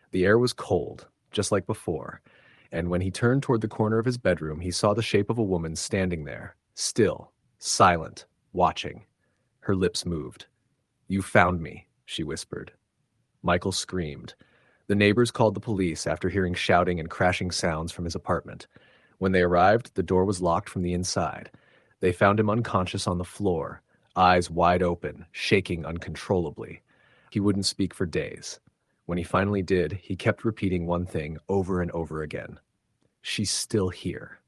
The air was cold, just like before, and when he turned toward the corner of his bedroom, he saw the shape of a woman standing there, still, silent, watching. Her lips moved. "You found me," she whispered. Michael screamed. The neighbors called the police after hearing shouting and crashing sounds from his apartment. When they arrived, the door was locked from the inside. They found him unconscious on the floor, eyes wide open, shaking uncontrollably. He wouldn't speak for days. When he finally did, he kept repeating one thing over and over again. "She's still here."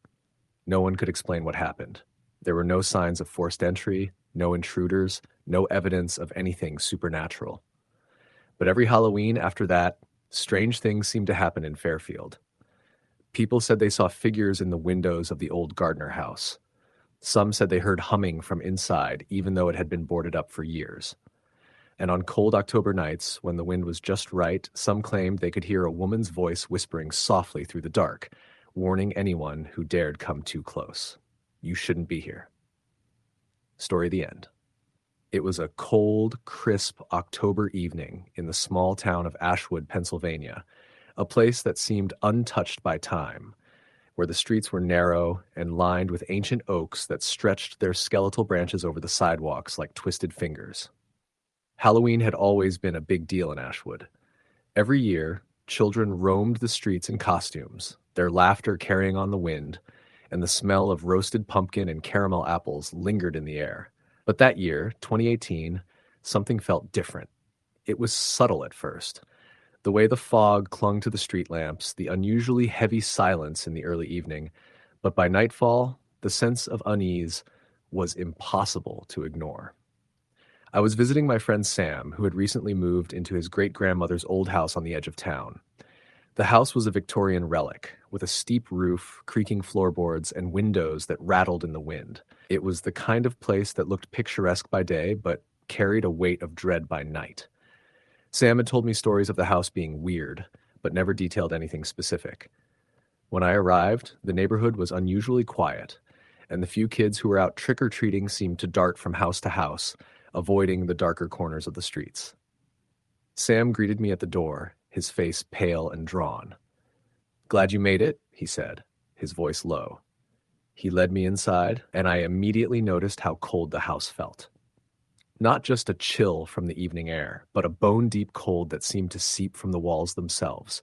No one could explain what happened. There were no signs of forced entry, no intruders, no evidence of anything supernatural. But every Halloween after that, strange things seemed to happen in Fairfield. People said they saw figures in the windows of the old Gardner house. Some said they heard humming from inside, even though it had been boarded up for years. And on cold October nights, when the wind was just right, some claimed they could hear a woman's voice whispering softly through the dark, warning anyone who dared come too close. "You shouldn't be here." Story the end. It was a cold, crisp October evening in the small town of Ashwood, Pennsylvania, a place that seemed untouched by time, where the streets were narrow and lined with ancient oaks that stretched their skeletal branches over the sidewalks like twisted fingers. Halloween had always been a big deal in Ashwood. Every year, children roamed the streets in costumes, their laughter carrying on the wind, and the smell of roasted pumpkin and caramel apples lingered in the air. But that year, 2018, something felt different. It was subtle at first. The way the fog clung to the street lamps, the unusually heavy silence in the early evening, but by nightfall, the sense of unease was impossible to ignore. I was visiting my friend Sam, who had recently moved into his great-grandmother's old house on the edge of town. The house was a Victorian relic, with a steep roof, creaking floorboards, and windows that rattled in the wind. It was the kind of place that looked picturesque by day, but carried a weight of dread by night. Sam had told me stories of the house being weird, but never detailed anything specific. When I arrived, the neighborhood was unusually quiet, and the few kids who were out trick-or-treating seemed to dart from house to house, avoiding the darker corners of the streets. Sam greeted me at the door, his face pale and drawn. "Glad you made it," he said, his voice low. He led me inside, and I immediately noticed how cold the house felt. Not just a chill from the evening air, but a bone-deep cold that seemed to seep from the walls themselves.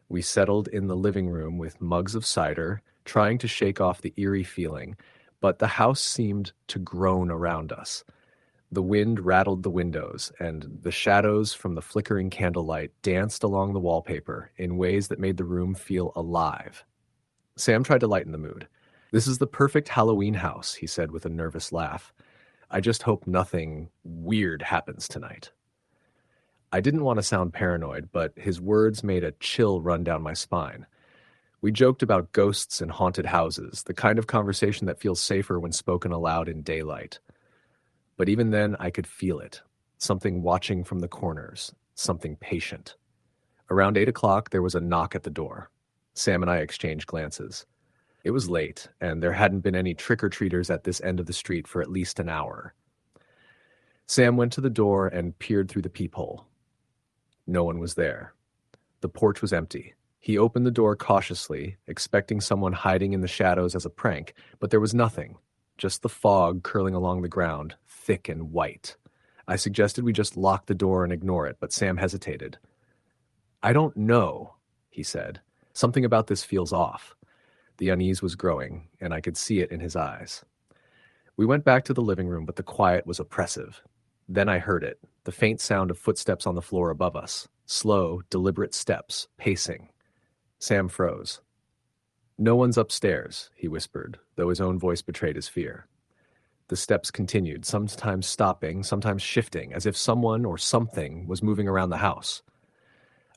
We settled in the living room with mugs of cider, trying to shake off the eerie feeling, but the house seemed to groan around us. The wind rattled the windows, and the shadows from the flickering candlelight danced along the wallpaper in ways that made the room feel alive. Sam tried to lighten the mood. "This is the perfect Halloween house," he said with a nervous laugh. "I just hope nothing weird happens tonight." I didn't want to sound paranoid, but his words made a chill run down my spine. We joked about ghosts and haunted houses, the kind of conversation that feels safer when spoken aloud in daylight. But even then, I could feel it. Something watching from the corners, something patient. Around 8 o'clock, there was a knock at the door. Sam and I exchanged glances. It was late, and there hadn't been any trick-or-treaters at this end of the street for at least an hour. Sam went to the door and peered through the peephole. No one was there. The porch was empty. He opened the door cautiously, expecting someone hiding in the shadows as a prank, but there was nothing, just the fog curling along the ground, thick and white. I suggested we just lock the door and ignore it, but Sam hesitated. "I don't know," he said. "Something about this feels off." The unease was growing, and I could see it in his eyes. We went back to the living room, but the quiet was oppressive. Then I heard it, the faint sound of footsteps on the floor above us. Slow, deliberate steps, pacing. Sam froze. "No one's upstairs," he whispered, though his own voice betrayed his fear. The steps continued, sometimes stopping, sometimes shifting, as if someone or something was moving around the house.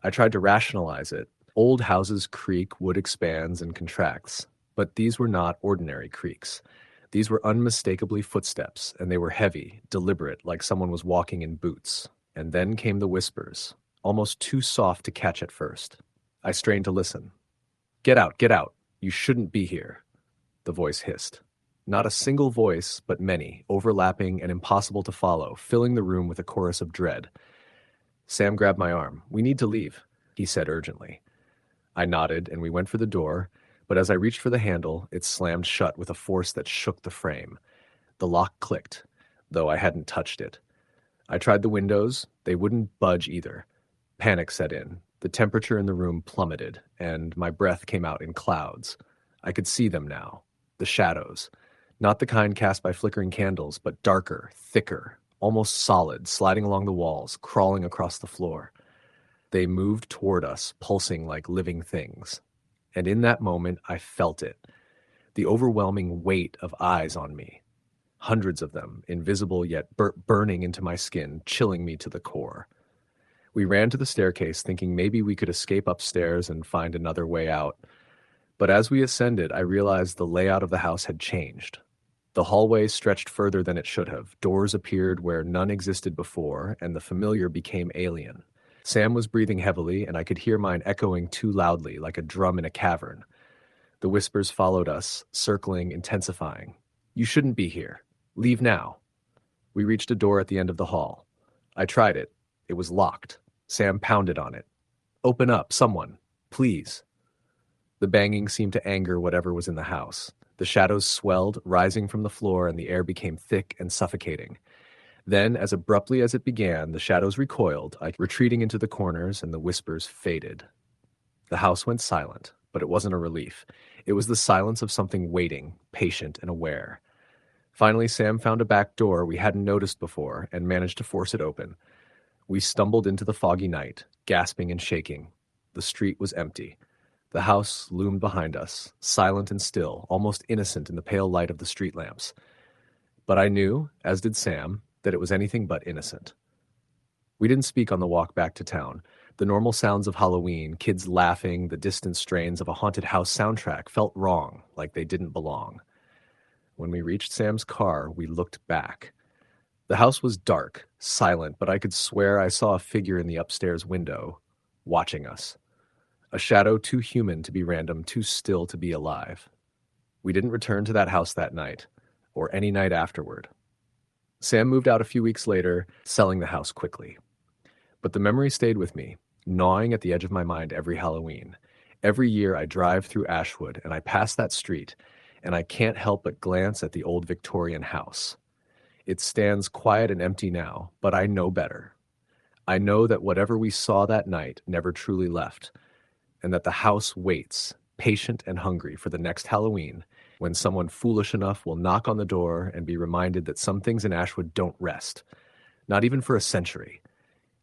I tried to rationalize it. Old houses creak, wood expands and contracts, but these were not ordinary creaks. These were unmistakably footsteps, and they were heavy, deliberate, like someone was walking in boots. And then came the whispers, almost too soft to catch at first. I strained to listen. Get out, you shouldn't be here," the voice hissed. Not a single voice, but many, overlapping and impossible to follow, filling the room with a chorus of dread. Sam grabbed my arm. "We need to leave," he said urgently. I nodded, and we went for the door, but as I reached for the handle, it slammed shut with a force that shook the frame. The lock clicked, though I hadn't touched it. I tried the windows. They wouldn't budge either. Panic set in. The temperature in the room plummeted, and my breath came out in clouds. I could see them now. The shadows. Not the kind cast by flickering candles, but darker, thicker, almost solid, sliding along the walls, crawling across the floor. They moved toward us, pulsing like living things. And in that moment, I felt it. The overwhelming weight of eyes on me. Hundreds of them, invisible yet burning into my skin, chilling me to the core. We ran to the staircase, thinking maybe we could escape upstairs and find another way out. But as we ascended, I realized the layout of the house had changed. The hallway stretched further than it should have. Doors appeared where none existed before, and the familiar became alien. Sam was breathing heavily, and I could hear mine echoing too loudly, like a drum in a cavern. The whispers followed us, circling, intensifying. "You shouldn't be here. Leave now." We reached a door at the end of the hall. I tried it. It was locked. Sam pounded on it. "Open up, someone. Please." The banging seemed to anger whatever was in the house. The shadows swelled, rising from the floor, and the air became thick and suffocating. Then, as abruptly as it began, the shadows recoiled, retreating into the corners, and the whispers faded. The house went silent, but it wasn't a relief. It was the silence of something waiting, patient and aware. Finally, Sam found a back door we hadn't noticed before and managed to force it open. We stumbled into the foggy night, gasping and shaking. The street was empty. The house loomed behind us, silent and still, almost innocent in the pale light of the street lamps. But I knew, as did Sam, that it was anything but innocent. We didn't speak on the walk back to town. The normal sounds of Halloween, kids laughing, the distant strains of a haunted house soundtrack felt wrong, like they didn't belong. When we reached Sam's car, we looked back. The house was dark, silent, but I could swear I saw a figure in the upstairs window, watching us. A shadow too human to be random, too still to be alive. We didn't return to that house that night, or any night afterward. Sam moved out a few weeks later, selling the house quickly. But the memory stayed with me, gnawing at the edge of my mind every Halloween. Every year I drive through Ashwood and I pass that street, and I can't help but glance at the old Victorian house. It stands quiet and empty now, but I know better. I know that whatever we saw that night never truly left, and that the house waits, patient and hungry, for the next Halloween, when someone foolish enough will knock on the door and be reminded that some things in Ashwood don't rest, not even for a century.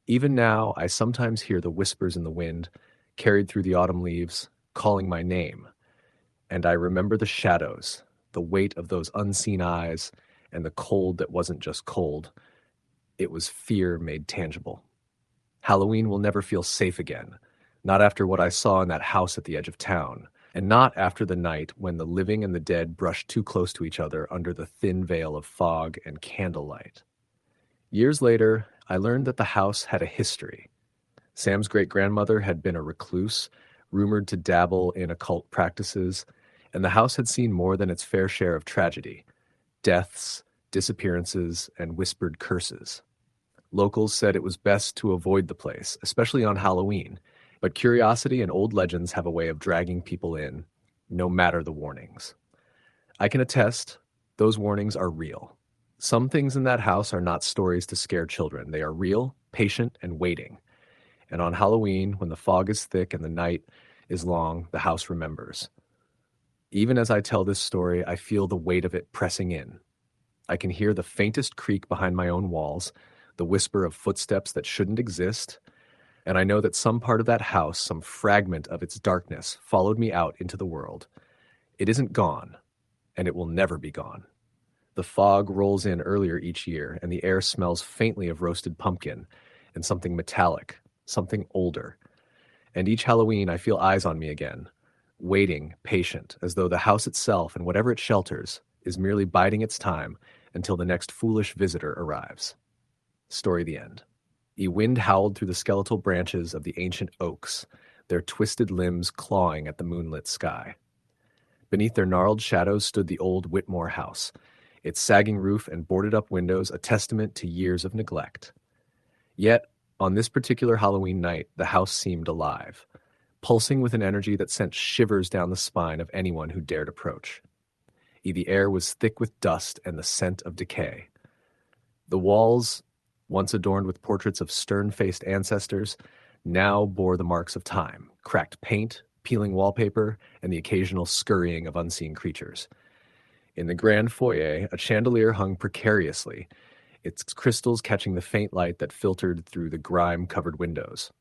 Even now, I sometimes hear the whispers in the wind, carried through the autumn leaves, calling my name. And I remember the shadows, the weight of those unseen eyes, and the cold that wasn't just cold. It was fear made tangible. Halloween will never feel safe again, not after what I saw in that house at the edge of town. and not after the night when the living and the dead brushed too close to each other under the thin veil of fog and candlelight. Years later, I learned that the house had a history. Sam's great-grandmother had been a recluse, rumored to dabble in occult practices, and the house had seen more than its fair share of tragedy: deaths, disappearances, and whispered curses. Locals said it was best to avoid the place, especially on Halloween, but curiosity and old legends have a way of dragging people in, no matter the warnings. I can attest, those warnings are real. Some things in that house are not stories to scare children. They are real, patient, and waiting. And on Halloween, when the fog is thick and the night is long, the house remembers. Even as I tell this story, I feel the weight of it pressing in. I can hear the faintest creak behind my own walls, the whisper of footsteps that shouldn't exist, and I know that some part of that house, some fragment of its darkness, followed me out into the world. It isn't gone, and it will never be gone. The fog rolls in earlier each year, and the air smells faintly of roasted pumpkin and something metallic, something older. And each Halloween I feel eyes on me again, waiting, patient, as though the house itself and whatever it shelters is merely biding its time until the next foolish visitor arrives. Story the end. A wind howled through the skeletal branches of the ancient oaks, their twisted limbs clawing at the moonlit sky. Beneath their gnarled shadows stood the old Whitmore house, its sagging roof and boarded-up windows a testament to years of neglect. Yet, on this particular Halloween night, the house seemed alive, pulsing with an energy that sent shivers down the spine of anyone who dared approach. The air was thick with dust and the scent of decay. The walls, once adorned with portraits of stern-faced ancestors, now bore the marks of time, cracked paint, peeling wallpaper, and the occasional scurrying of unseen creatures. In the grand foyer, a chandelier hung precariously, its crystals catching the faint light that filtered through the grime-covered windows.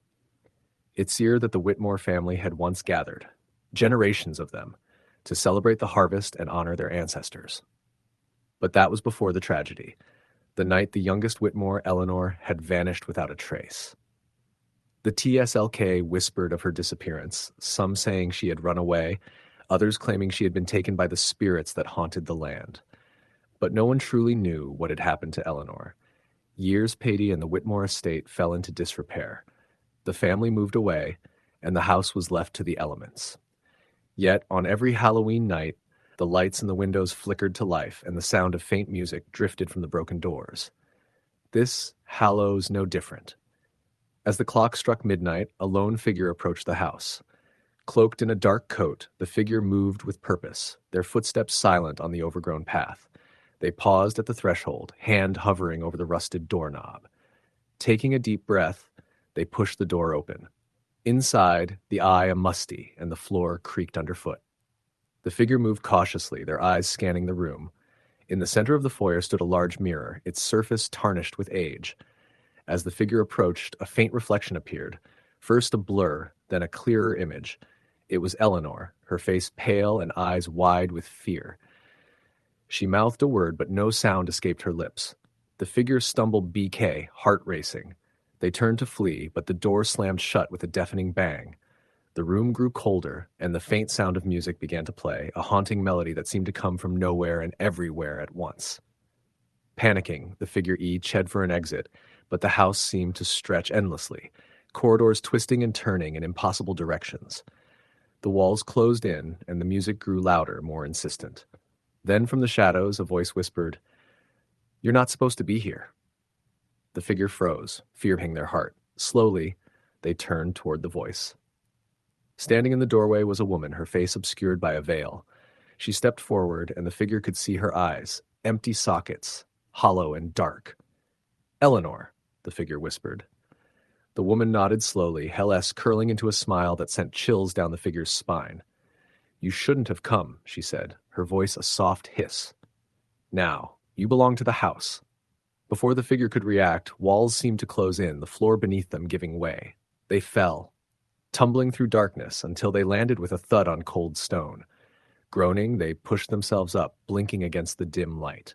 It's here that the Whitmore family had once gathered, generations of them, to celebrate the harvest and honor their ancestors. But that was before the tragedy, the night the youngest Whitmore, Eleanor, had vanished without a trace. The TSLK whispered of her disappearance, some saying she had run away, others claiming she had been taken by the spirits that haunted the land. But no one truly knew what had happened to Eleanor. Years Patey and the Whitmore estate fell into disrepair. The family moved away, and the house was left to the elements. Yet, on every Halloween night, the lights in the windows flickered to life, and the sound of faint music drifted from the broken doors. This Hallow's no different. As the clock struck midnight, a lone figure approached the house. Cloaked in a dark coat, the figure moved with purpose, their footsteps silent on the overgrown path. They paused at the threshold, hand hovering over the rusted doorknob. Taking a deep breath, they pushed the door open. Inside, the eye a musty, and the floor creaked underfoot. The figure moved cautiously, their eyes scanning the room. In the center of the foyer stood a large mirror, its surface tarnished with age. As the figure approached, a faint reflection appeared, first a blur, then a clearer image. It was Eleanor, her face pale and eyes wide with fear. She mouthed a word, but no sound escaped her lips. The figure stumbled BK, heart racing. They turned to flee, but the door slammed shut with a deafening bang. The room grew colder, and the faint sound of music began to play, a haunting melody that seemed to come from nowhere and everywhere at once. Panicking, the figure ched for an exit, but the house seemed to stretch endlessly, corridors twisting and turning in impossible directions. The walls closed in, and the music grew louder, more insistent. Then from the shadows, a voice whispered, "You're not supposed to be here." The figure froze, fear hitting their heart. Slowly, they turned toward the voice. Standing in the doorway was a woman, her face obscured by a veil. She stepped forward, and the figure could see her eyes, empty sockets, hollow and dark. "Eleanor," the figure whispered. The woman nodded slowly, Hell-S curling into a smile that sent chills down the figure's spine. "You shouldn't have come," she said, her voice a soft hiss. "Now, you belong to the house." Before the figure could react, walls seemed to close in, the floor beneath them giving way. They fell, tumbling through darkness until they landed with a thud on cold stone. Groaning, they pushed themselves up, blinking against the dim light.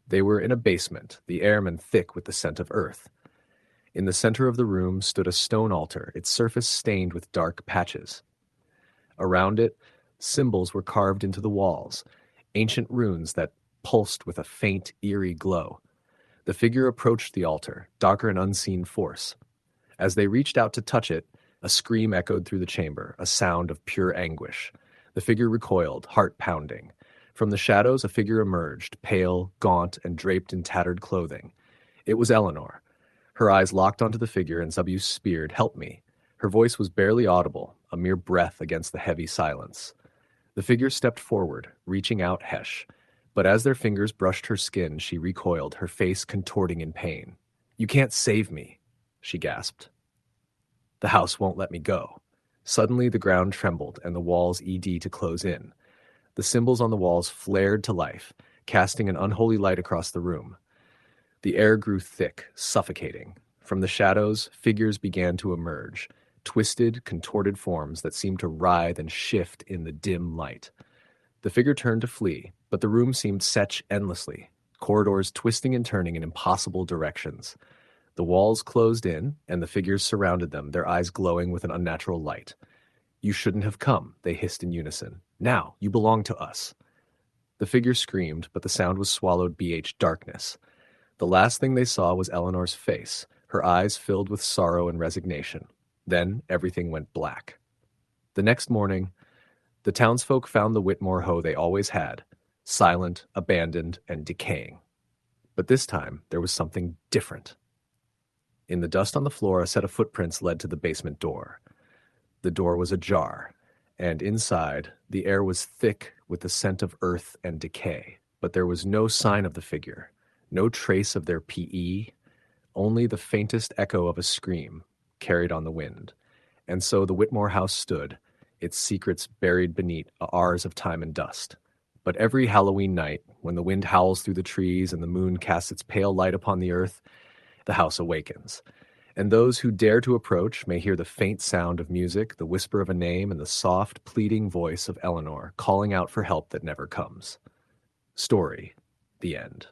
They were in a basement, the airman thick with the scent of earth. In the center of the room stood a stone altar, its surface stained with dark patches. Around it, Symbols were carved into the walls, ancient runes that pulsed with a faint, eerie glow. The figure approached the altar, darker an unseen force. As they reached out to touch it, a scream echoed through the chamber, a sound of pure anguish. The figure recoiled, heart pounding. From the shadows, a figure emerged, pale, gaunt, and draped in tattered clothing. It was Eleanor. Her eyes locked onto the figure, and Zabu speared, "Help me." Her voice was barely audible, a mere breath against the heavy silence. The figure stepped forward, reaching out Hesh. But as their fingers brushed her skin, she recoiled, her face contorting in pain. "You can't save me," she gasped. "The house won't let me go." Suddenly the ground trembled and the walls to close in. The symbols on the walls flared to life, casting an unholy light across the room. The air grew thick, suffocating. From the shadows, figures began to emerge, twisted, contorted forms that seemed to writhe and shift in the dim light. The figure turned to flee, but the room seemed set endlessly, corridors twisting and turning in impossible directions. The walls closed in, and the figures surrounded them, their eyes glowing with an unnatural light. "You shouldn't have come," they hissed in unison. "Now, you belong to us." The figure screamed, but the sound was swallowed darkness. The last thing they saw was Eleanor's face, her eyes filled with sorrow and resignation. Then everything went black. The next morning, the townsfolk found the Whitmore hoe they always had, silent, abandoned, and decaying. But this time, there was something different. In the dust on the floor, a set of footprints led to the basement door. The door was ajar, and inside, the air was thick with the scent of earth and decay. But there was no sign of the figure, no trace of their PE, only the faintest echo of a scream carried on the wind. And so the Whitmore house stood, its secrets buried beneath hours of time and dust. But every Halloween night, when the wind howls through the trees and the moon casts its pale light upon the earth, the house awakens. And those who dare to approach may hear the faint sound of music, the whisper of a name, and the soft, pleading voice of Eleanor calling out for help that never comes. Story: the end.